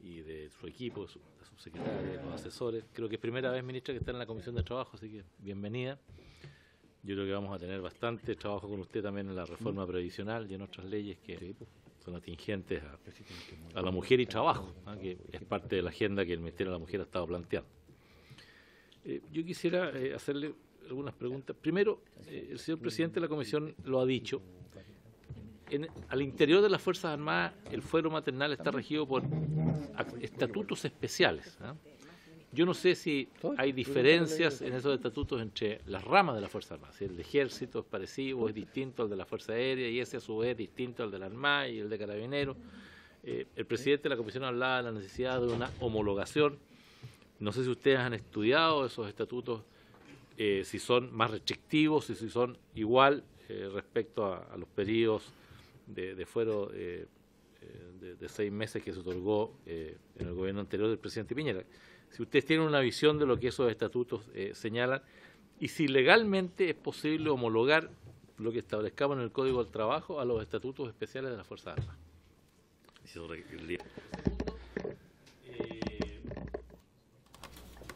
y de su equipo, la subsecretaria, los asesores. Creo que es primera vez, ministra, que está en la Comisión de Trabajo, así que bienvenida. Yo creo que vamos a tener bastante trabajo con usted también en la reforma previsional y en otras leyes que son atingentes a la mujer y trabajo, que es parte de la agenda que el Ministerio de la Mujer ha estado planteando. Yo quisiera hacerle algunas preguntas. Primero, el señor presidente de la Comisión lo ha dicho. Al interior de las Fuerzas Armadas, el fuero maternal está regido por estatutos especiales. Yo no sé si hay diferencias en esos estatutos entre las ramas de la Fuerza Armada. Si el de Ejército es parecido o es distinto al de la Fuerza Aérea y ese a su vez es distinto al de la Armada y el de Carabineros. El presidente de la Comisión hablaba de la necesidad de una homologación. No sé si ustedes han estudiado esos estatutos, si son más restrictivos, si son igual respecto a los periodos de fuero de 6 meses que se otorgó en el gobierno anterior del presidente Piñera. Si ustedes tienen una visión de lo que esos estatutos señalan y si legalmente es posible homologar lo que establezcamos en el Código del Trabajo a los estatutos especiales de las Fuerzas Armadas.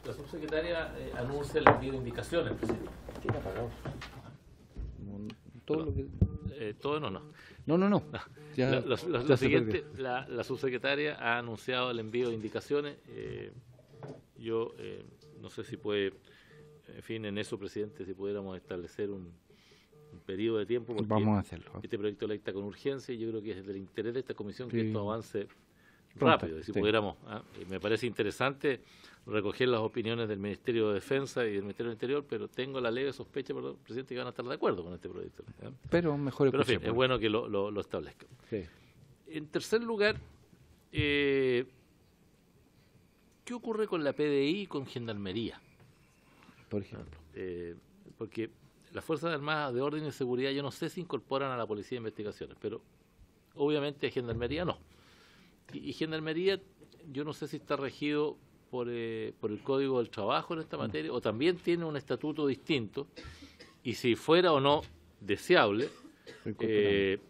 La subsecretaria anuncia el envío de indicaciones, presidente. ¿Tiene apagado? Todo lo que... todo no. No. Ya, lo siguiente, la subsecretaria ha anunciado el envío de indicaciones. Yo no sé si puede, en fin, en eso, presidente, si pudiéramos establecer un periodo de tiempo. Porque vamos a hacerlo. Este proyecto de ley está con urgencia y yo creo que es del interés de esta comisión que esto avance rápido. Si pudiéramos, me parece interesante recoger las opiniones del Ministerio de Defensa y del Ministerio del Interior, pero tengo la leve sospecha, perdón, presidente, que van a estar de acuerdo con este proyecto. Pero mejor en fin, es bueno que lo establezcan. Sí. En tercer lugar, ¿qué ocurre con la PDI y con Gendarmería? Por ejemplo. Porque las Fuerzas Armadas de Orden y Seguridad, yo no sé si incorporan a la Policía de Investigaciones, pero obviamente Gendarmería no. Y Gendarmería, yo no sé si está regido por el Código del Trabajo en esta materia, o también tiene un estatuto distinto, y si fuera o no deseable,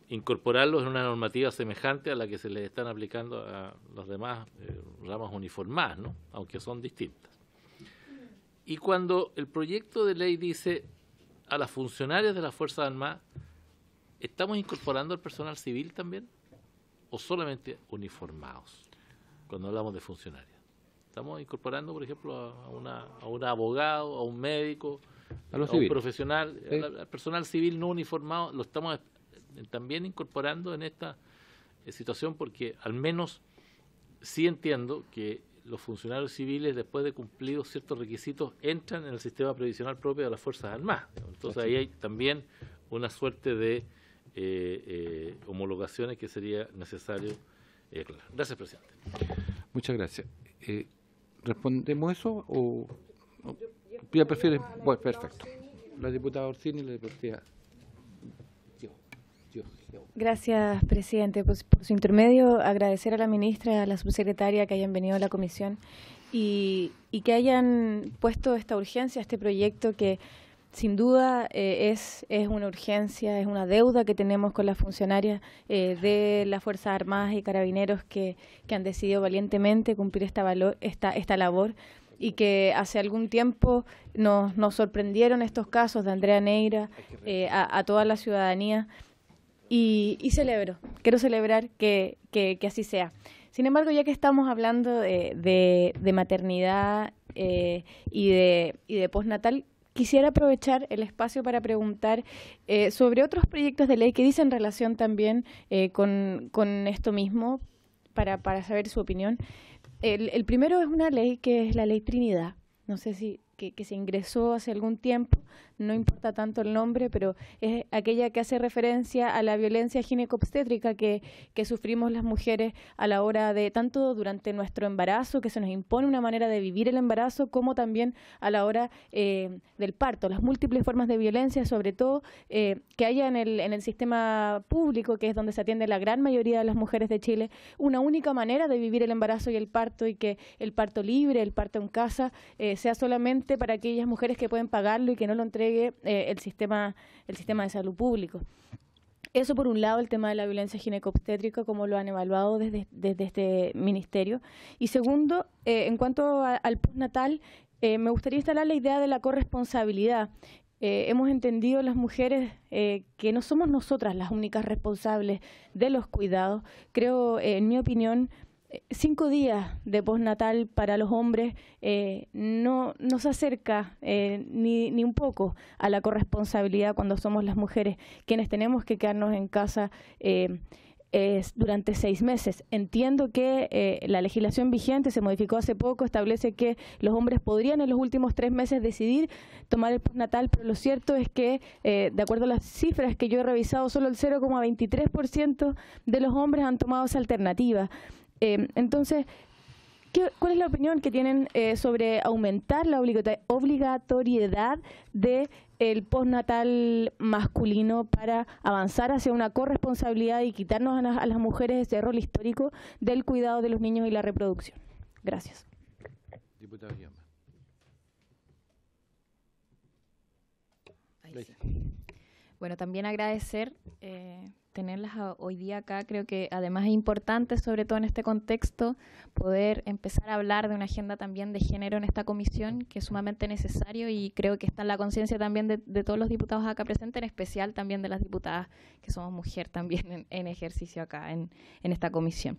incorporarlos en una normativa semejante a la que se les están aplicando a las demás ramas uniformadas, ¿no? Aunque son distintas. Y cuando el proyecto de ley dice a las funcionarias de las Fuerzas Armadas, ¿estamos incorporando al personal civil también? ¿O solamente uniformados? Cuando hablamos de funcionarios. Estamos incorporando, por ejemplo, a un abogado, a un médico, A los un civiles. profesional, Sí. al personal civil no uniformado, lo estamos también incorporando en esta situación, porque al menos sí entiendo que los funcionarios civiles, después de cumplidos ciertos requisitos, entran en el sistema previsional propio de las Fuerzas Armadas. Entonces ahí hay también una suerte de homologaciones que sería necesario aclarar. Gracias, presidente. Muchas gracias. ¿Respondemos eso o ya prefiere? Bueno, perfecto. La diputada Orsini y la diputada... Gracias, presidente. Pues, por su intermedio, agradecer a la ministra y a la subsecretaria que hayan venido a la comisión y que hayan puesto esta urgencia, este proyecto que sin duda es una urgencia, es una deuda que tenemos con las funcionarias de las Fuerzas Armadas y Carabineros que han decidido valientemente cumplir esta labor, y que hace algún tiempo nos sorprendieron estos casos de Andrea Neira a toda la ciudadanía. Y quiero celebrar que así sea. Sin embargo, ya que estamos hablando de maternidad y de postnatal, quisiera aprovechar el espacio para preguntar sobre otros proyectos de ley que dicen relación también con esto mismo, para saber su opinión. El primero es una ley que es la Ley Trinidad. No sé si que se ingresó hace algún tiempo, no importa tanto el nombre, pero es aquella que hace referencia a la violencia ginecobstétrica que sufrimos las mujeres a la hora de, tanto durante nuestro embarazo, que se nos impone una manera de vivir el embarazo, como también a la hora del parto, las múltiples formas de violencia, sobre todo que haya en el sistema público, que es donde se atiende la gran mayoría de las mujeres de Chile, una única manera de vivir el embarazo y el parto, y que el parto libre, el parto en casa, sea solamente para aquellas mujeres que pueden pagarlo y que no lo entregue el sistema de salud público. Eso por un lado, el tema de la violencia ginecobstétrica, como lo han evaluado desde este ministerio. Y segundo, en cuanto al postnatal, me gustaría instalar la idea de la corresponsabilidad. Hemos entendido las mujeres que no somos nosotras las únicas responsables de los cuidados. Creo, en mi opinión, 5 días de postnatal para los hombres no se acerca ni un poco a la corresponsabilidad cuando somos las mujeres quienes tenemos que quedarnos en casa durante 6 meses. Entiendo que la legislación vigente se modificó hace poco, establece que los hombres podrían en los últimos 3 meses decidir tomar el postnatal, pero lo cierto es que, de acuerdo a las cifras que yo he revisado, solo el 0,23% de los hombres han tomado esa alternativa. Entonces, ¿cuál es la opinión que tienen sobre aumentar la obligatoriedad del postnatal masculino para avanzar hacia una corresponsabilidad y quitarnos a las mujeres ese rol histórico del cuidado de los niños y la reproducción? Gracias. Diputada Guillaume. Bueno, también agradecer tenerlas hoy día acá. Creo que además es importante, sobre todo en este contexto, poder empezar a hablar de una agenda también de género en esta comisión, que es sumamente necesario, y creo que está en la conciencia también de todos los diputados acá presentes, en especial también de las diputadas que somos mujer también en ejercicio acá en esta comisión.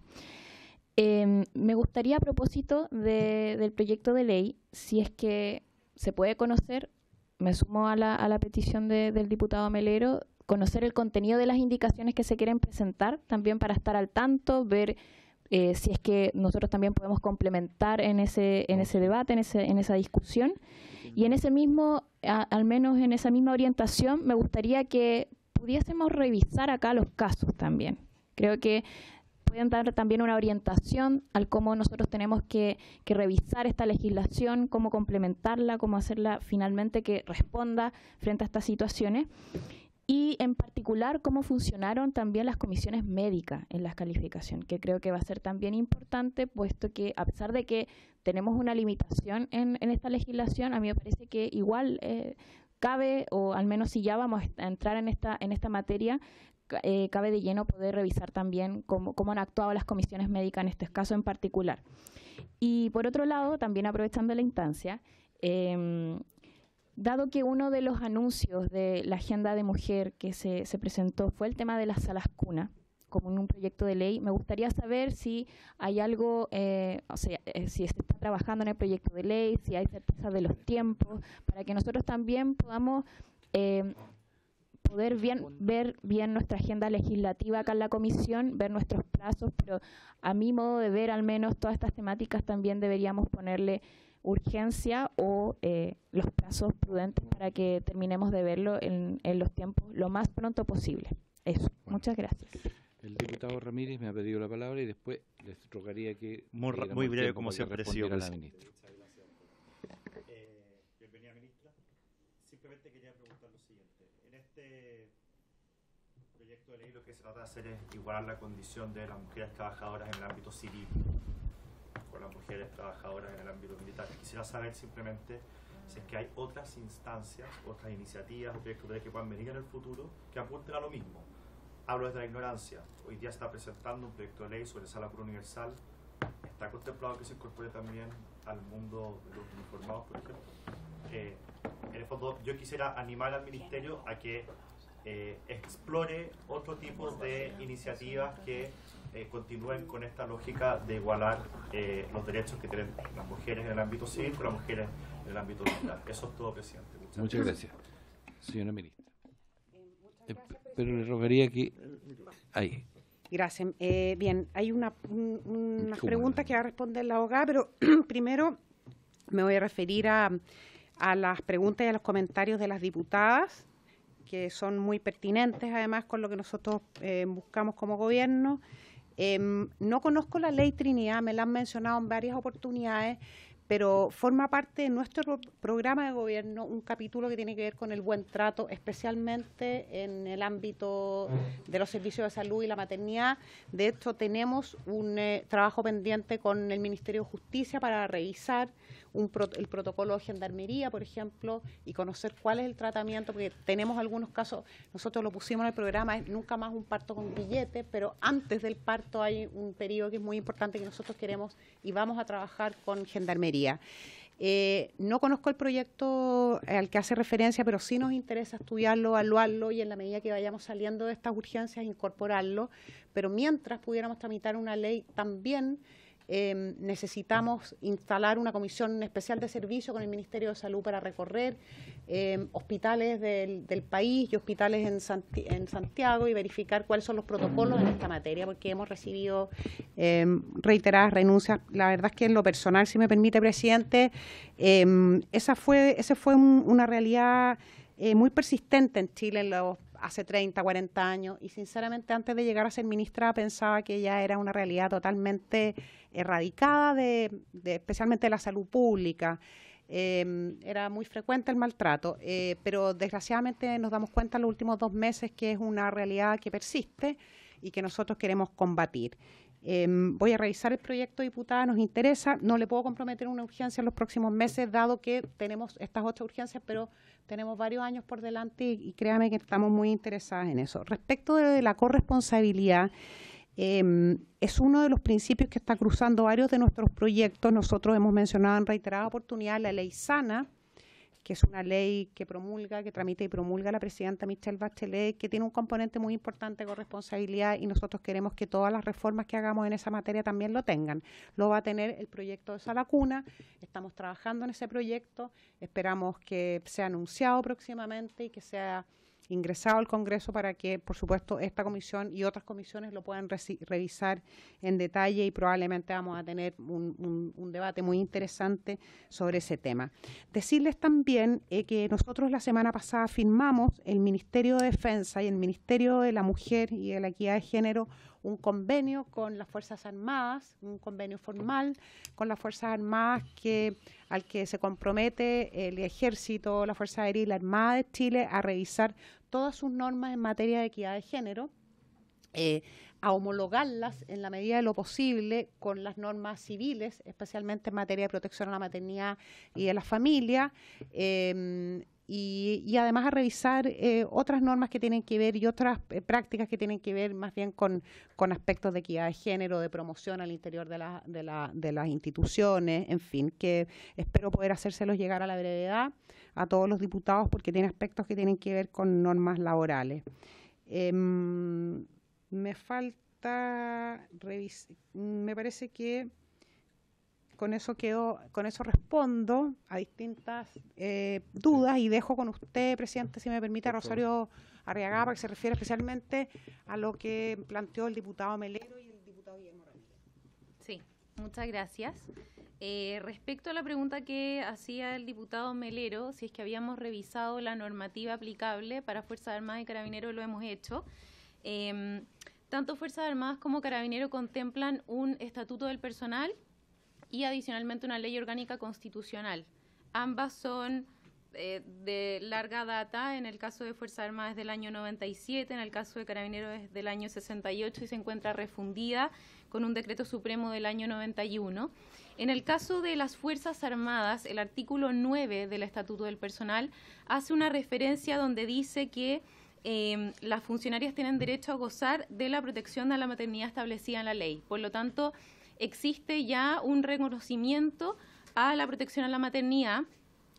Me gustaría, a propósito del proyecto de ley, si es que se puede conocer, me sumo a la petición del diputado Melero, conocer el contenido de las indicaciones que se quieren presentar, también para estar al tanto, ver si es que nosotros también podemos complementar en ese debate, en esa discusión. Y en ese mismo, al menos en esa misma orientación, me gustaría que pudiésemos revisar acá los casos también. Creo que pueden dar también una orientación al cómo nosotros tenemos que revisar esta legislación, cómo complementarla, cómo hacerla finalmente que responda frente a estas situaciones. Y en particular cómo funcionaron también las comisiones médicas en la calificación, que creo que va a ser también importante, puesto que a pesar de que tenemos una limitación en esta legislación, a mí me parece que igual cabe, o al menos si ya vamos a entrar en esta materia, cabe de lleno poder revisar también cómo han actuado las comisiones médicas en este caso en particular. Y por otro lado, también aprovechando la instancia, dado que uno de los anuncios de la agenda de mujer que se presentó fue el tema de las salas cuna, como en un proyecto de ley. Me gustaría saber si hay algo, si se está trabajando en el proyecto de ley, si hay certeza de los tiempos, para que nosotros también podamos poder ver bien nuestra agenda legislativa acá en la comisión, ver nuestros plazos, pero a mi modo de ver, al menos todas estas temáticas también deberíamos ponerle urgencia o los plazos prudentes para que terminemos de verlo en los tiempos lo más pronto posible. Eso. Bueno, muchas gracias. El diputado Ramírez me ha pedido la palabra y después les rogaría que... Muy breve, como siempre, respondiera a la ministra. Bienvenida, ministra. Simplemente quería preguntar lo siguiente. En este proyecto de ley lo que se trata de hacer es igualar la condición de las mujeres trabajadoras en el ámbito civil con las mujeres trabajadoras en el ámbito militar. Quisiera saber simplemente si es que hay otras instancias, otras iniciativas o proyectos de ley que puedan venir en el futuro que apunten a lo mismo. Hablo desde la ignorancia. Hoy día está presentando un proyecto de ley sobre sala pura universal. ¿Está contemplado que se incorpore también al mundo de los uniformados, por ejemplo? En el fondo, yo quisiera animar al Ministerio a que explore otro tipo de iniciativas que continúen con esta lógica de igualar los derechos que tienen las mujeres en el ámbito civil con las mujeres en el ámbito militar. Eso es todo, presidente. Muchas gracias. Señora ministra. Pero le rogaría que... Ahí. Gracias. Bien, hay unas preguntas que va a responder la abogada, pero primero me voy a referir a las preguntas y a los comentarios de las diputadas, que son muy pertinentes, además, con lo que nosotros buscamos como gobierno. No conozco la ley Trinidad, me la han mencionado en varias oportunidades, pero forma parte de nuestro programa de gobierno un capítulo que tiene que ver con el buen trato, especialmente en el ámbito de los servicios de salud y la maternidad. De hecho, tenemos un trabajo pendiente con el Ministerio de Justicia para revisar el protocolo de gendarmería, por ejemplo, y conocer cuál es el tratamiento, porque tenemos algunos casos, nosotros lo pusimos en el programa, es nunca más un parto con billete, pero antes del parto hay un periodo que es muy importante que nosotros queremos y vamos a trabajar con gendarmería. No conozco el proyecto al que hace referencia, pero sí nos interesa estudiarlo, evaluarlo y en la medida que vayamos saliendo de estas urgencias incorporarlo, pero mientras pudiéramos tramitar una ley también necesitamos instalar una comisión especial de servicio con el Ministerio de Salud para recorrer hospitales del país y hospitales en Santiago y verificar cuáles son los protocolos en esta materia, porque hemos recibido reiteradas renuncias. La verdad es que en lo personal, si me permite, presidente, esa fue una realidad muy persistente en Chile hace 30, 40 años, y sinceramente antes de llegar a ser ministra pensaba que ya era una realidad totalmente erradicada, especialmente de la salud pública. Era muy frecuente el maltrato, pero desgraciadamente nos damos cuenta en los últimos 2 meses que es una realidad que persiste y que nosotros queremos combatir. Voy a revisar el proyecto, diputada, nos interesa, no le puedo comprometer una urgencia en los próximos meses, dado que tenemos estas 8 urgencias, pero tenemos varios años por delante y créame que estamos muy interesadas en eso. Respecto de la corresponsabilidad, es uno de los principios que está cruzando varios de nuestros proyectos. Nosotros hemos mencionado en reiteradas oportunidades la ley SANA, que es una ley que tramita y promulga la presidenta Michelle Bachelet, que tiene un componente muy importante de corresponsabilidad y nosotros queremos que todas las reformas que hagamos en esa materia también lo tengan. Lo va a tener el proyecto de Sala Cuna, estamos trabajando en ese proyecto, esperamos que sea anunciado próximamente y que sea ingresado al Congreso para que, por supuesto, esta comisión y otras comisiones lo puedan revisar en detalle y probablemente vamos a tener un debate muy interesante sobre ese tema. Decirles también que nosotros la semana pasada firmamos el Ministerio de Defensa y el Ministerio de la Mujer y de la Equidad de Género un convenio con las Fuerzas Armadas, un convenio formal con las Fuerzas Armadas al que se compromete el Ejército, la Fuerza Aérea y la Armada de Chile a revisar todas sus normas en materia de equidad de género, a homologarlas en la medida de lo posible con las normas civiles, especialmente en materia de protección a la maternidad y de la familia, y además a revisar otras normas que tienen que ver y otras prácticas que tienen que ver más bien con aspectos de equidad de género, de promoción al interior de las instituciones, en fin, que espero poder hacérselos llegar a la brevedad a todos los diputados porque tiene aspectos que tienen que ver con normas laborales. Me falta me parece que con eso respondo a distintas dudas y dejo con usted, presidente, si me permite, a Rosario Arriagada, para que se refiere especialmente a lo que planteó el diputado Melero y el diputado Guillermo Ramírez. Sí, muchas gracias. Respecto a la pregunta que hacía el diputado Melero, si es que habíamos revisado la normativa aplicable para Fuerzas Armadas y Carabineros, lo hemos hecho. Tanto Fuerzas Armadas como Carabineros contemplan un estatuto del personal y adicionalmente una ley orgánica constitucional. Ambas son de larga data. En el caso de Fuerzas Armadas es del año 97, en el caso de Carabineros es del año 68 y se encuentra refundida con un decreto supremo del año 91. En el caso de las Fuerzas Armadas, el artículo 9 del Estatuto del Personal hace una referencia donde dice que las funcionarias tienen derecho a gozar de la protección a la maternidad establecida en la ley. Por lo tanto, existe ya un reconocimiento a la protección a la maternidad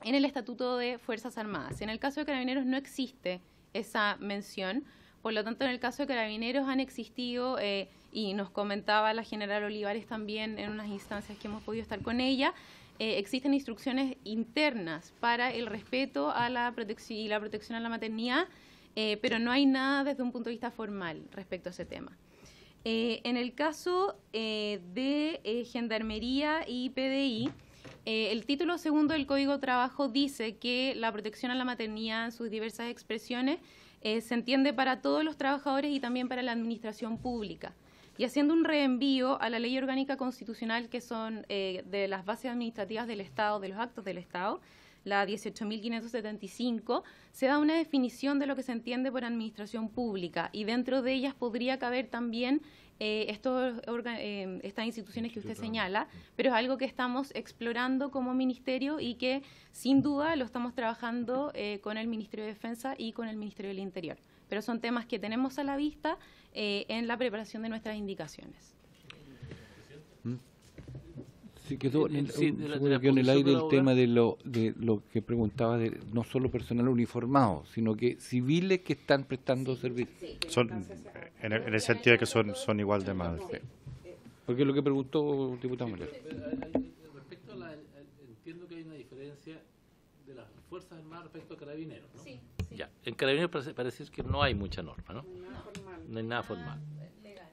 en el Estatuto de Fuerzas Armadas. En el caso de Carabineros no existe esa mención. Por lo tanto, en el caso de Carabineros han existido, y nos comentaba la general Olivares también en unas instancias que hemos podido estar con ella, existen instrucciones internas para el respeto a la protección y la protección a la maternidad, pero no hay nada desde un punto de vista formal respecto a ese tema. En el caso de Gendarmería y PDI, el título segundo del Código de Trabajo dice que la protección a la maternidad en sus diversas expresiones se entiende para todos los trabajadores y también para la administración pública. Y haciendo un reenvío a la Ley Orgánica Constitucional, que son de las bases administrativas del Estado, de los actos del Estado, la 18.575, se da una definición de lo que se entiende por administración pública y dentro de ellas podría caber también estas instituciones que usted señala, pero es algo que estamos explorando como ministerio y que sin duda lo estamos trabajando con el Ministerio de Defensa y con el Ministerio del Interior. Pero son temas que tenemos a la vista en la preparación de nuestras indicaciones. Sí, quedó en el aire el tema de lo que preguntaba de no solo personal uniformado, sino que civiles que están prestando servicio. Son, en el sentido de que son igual de mal. Sí. Porque es lo que preguntó el diputado Melero. Respecto a entiendo que hay una diferencia de las Fuerzas Armadas respecto a Carabineros, ¿no? Sí. Ya, en Carabineros parece que no hay mucha norma, ¿no? No hay nada formal.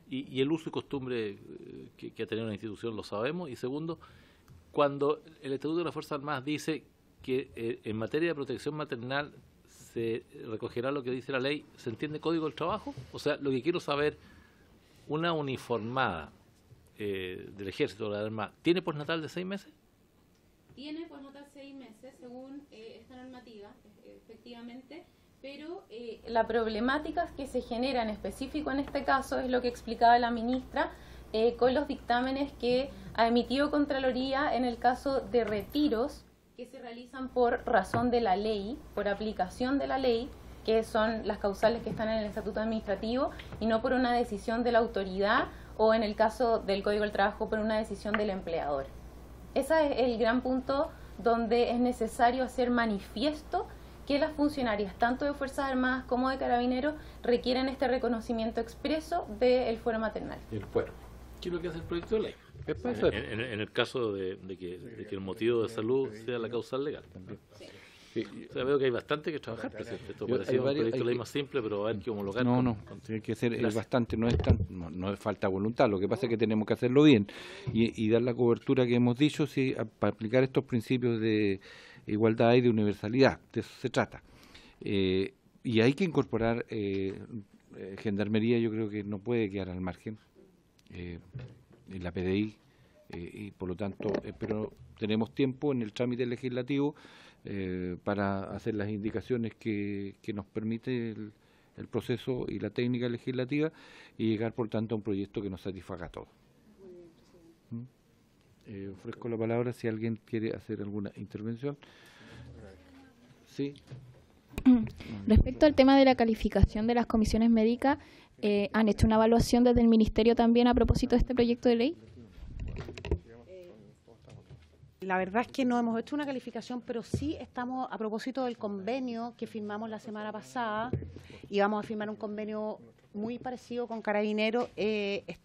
Y el uso y costumbre que ha tenido una institución lo sabemos. Y segundo, cuando el Estatuto de las Fuerzas Armadas dice que en materia de protección maternal se recogerá lo que dice la ley, ¿se entiende Código del Trabajo? O sea, lo que quiero saber, una uniformada del Ejército o de la Armada, ¿tiene postnatal de 6 meses? Tiene postnatal 6 meses, según esta normativa, efectivamente. Pero la problemática que se genera en específico en este caso es lo que explicaba la ministra con los dictámenes que ha emitido Contraloría en el caso de retiros que se realizan por razón de la ley, por aplicación de la ley, que son las causales que están en el Estatuto Administrativo, y no por una decisión de la autoridad o en el caso del Código del Trabajo por una decisión del empleador. Ese es el gran punto donde es necesario hacer manifiesto que las funcionarias, tanto de Fuerzas Armadas como de Carabineros, requieren este reconocimiento expreso del fuero maternal. El fuero. ¿Qué es lo que hace el proyecto de ley? En el caso de que el motivo de salud sea la causal legal. Sí. O sea, veo que hay bastante que trabajar, presidente. Esto parecía un proyecto de ley más simple, pero va a haber que homologar. Tiene que ser bastante, no es falta de voluntad. Lo que pasa es que tenemos que hacerlo bien y dar la cobertura que hemos dicho para aplicar estos principios de igualdad y de universalidad. De eso se trata. Y hay que incorporar Gendarmería, yo creo que no puede quedar al margen, en la PDI, y por lo tanto, pero tenemos tiempo en el trámite legislativo para hacer las indicaciones que nos permite el proceso y la técnica legislativa y llegar, por tanto, a un proyecto que nos satisfaga a todos. Ofrezco la palabra si alguien quiere hacer alguna intervención. Sí. Respecto al tema de la calificación de las comisiones médicas, ¿han hecho una evaluación desde el Ministerio también a propósito de este proyecto de ley? La verdad es que no hemos hecho una calificación, pero sí estamos, a propósito del convenio que firmamos la semana pasada, y vamos a firmar un convenio muy parecido con Carabineros.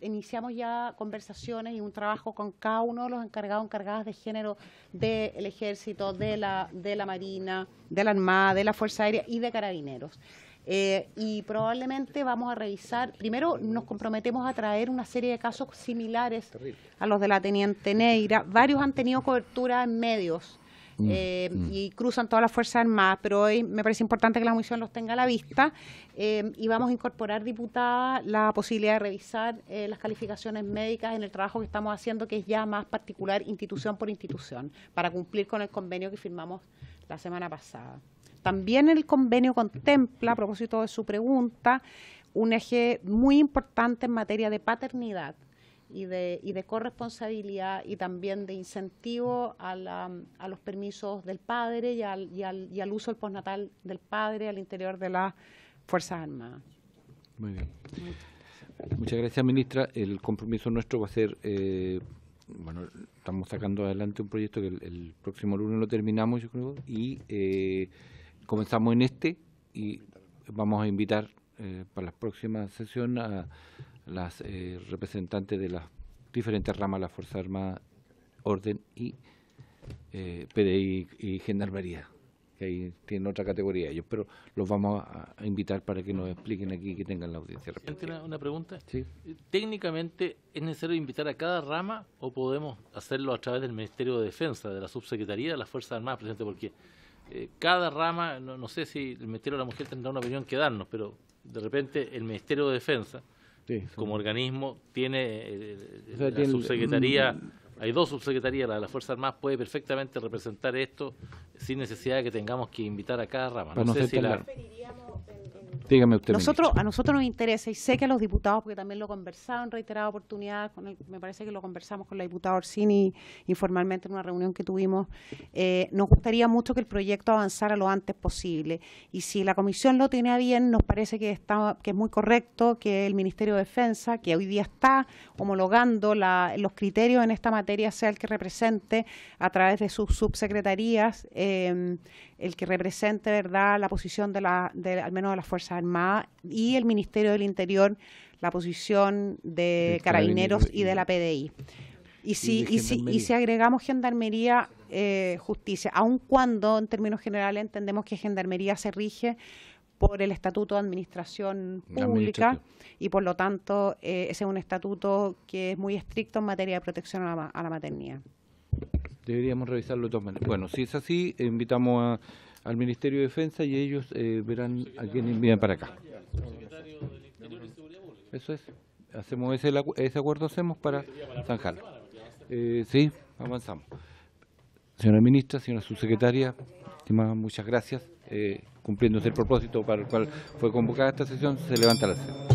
Iniciamos ya conversaciones y un trabajo con cada uno de los encargadas de género del Ejército, de la Marina, de la Armada, de la Fuerza Aérea y de Carabineros. Y probablemente vamos a revisar, primero nos comprometemos a traer una serie de casos similares a los de la Teniente Neira. Varios han tenido cobertura en medios y cruzan todas las Fuerzas Armadas, pero hoy me parece importante que la comisión los tenga a la vista y vamos a incorporar, diputada, la posibilidad de revisar las calificaciones médicas en el trabajo que estamos haciendo, que es ya más particular institución por institución, para cumplir con el convenio que firmamos la semana pasada. También el convenio contempla, a propósito de su pregunta, un eje muy importante en materia de paternidad y de corresponsabilidad y también de incentivo a los permisos del padre y al uso del postnatal del padre al interior de las Fuerzas Armadas. Muy bien. Muchas gracias, ministra. El compromiso nuestro va a ser, bueno, estamos sacando adelante un proyecto que el próximo lunes lo terminamos, yo creo, y comenzamos en y vamos a invitar para la próxima sesión a las representantes de las diferentes ramas de las Fuerzas Armadas, Orden y PDI y Gendarmería, que ahí tienen otra categoría ellos, pero los vamos a invitar para que nos expliquen aquí, que tengan la audiencia. Una pregunta. Sí. ¿Técnicamente es necesario invitar a cada rama o podemos hacerlo a través del Ministerio de Defensa, de la Subsecretaría de las Fuerzas Armadas, presidente? Porque cada rama, no sé si el Ministerio de la Mujer tendrá una opinión que darnos, pero de repente el Ministerio de Defensa, como organismo, tiene la subsecretaría, hay dos subsecretarías, la de las Fuerzas Armadas puede perfectamente representar esto sin necesidad de que tengamos que invitar a cada rama. No sé si dígame usted. A nosotros nos interesa, y sé que a los diputados, porque también lo conversado en reiteradas oportunidades, me parece que lo conversamos con la diputada Orsini informalmente en una reunión que tuvimos, nos gustaría mucho que el proyecto avanzara lo antes posible. Y si la comisión lo tiene a bien, nos parece que es muy correcto que el Ministerio de Defensa, que hoy día está homologando los criterios en esta materia, sea el que represente a través de sus subsecretarías, el que represente, ¿verdad?, la posición al menos de las Fuerzas Armadas, y el Ministerio del Interior la posición de Carabineros y de la PDI. Y si agregamos Gendarmería, Justicia, aun cuando en términos generales entendemos que Gendarmería se rige por el Estatuto de Administración Pública y por lo tanto ese es un estatuto que es muy estricto en materia de protección a la maternidad. Deberíamos revisarlo de todas maneras. Bueno, si es así, invitamos al Ministerio de Defensa y ellos verán a quién envían para acá. Eso es. Hacemos ese acuerdo para zanjarlo. Sí, avanzamos. Señora ministra, señora subsecretaria, muchas gracias. Cumpliéndose el propósito para el cual fue convocada esta sesión, se levanta la sesión.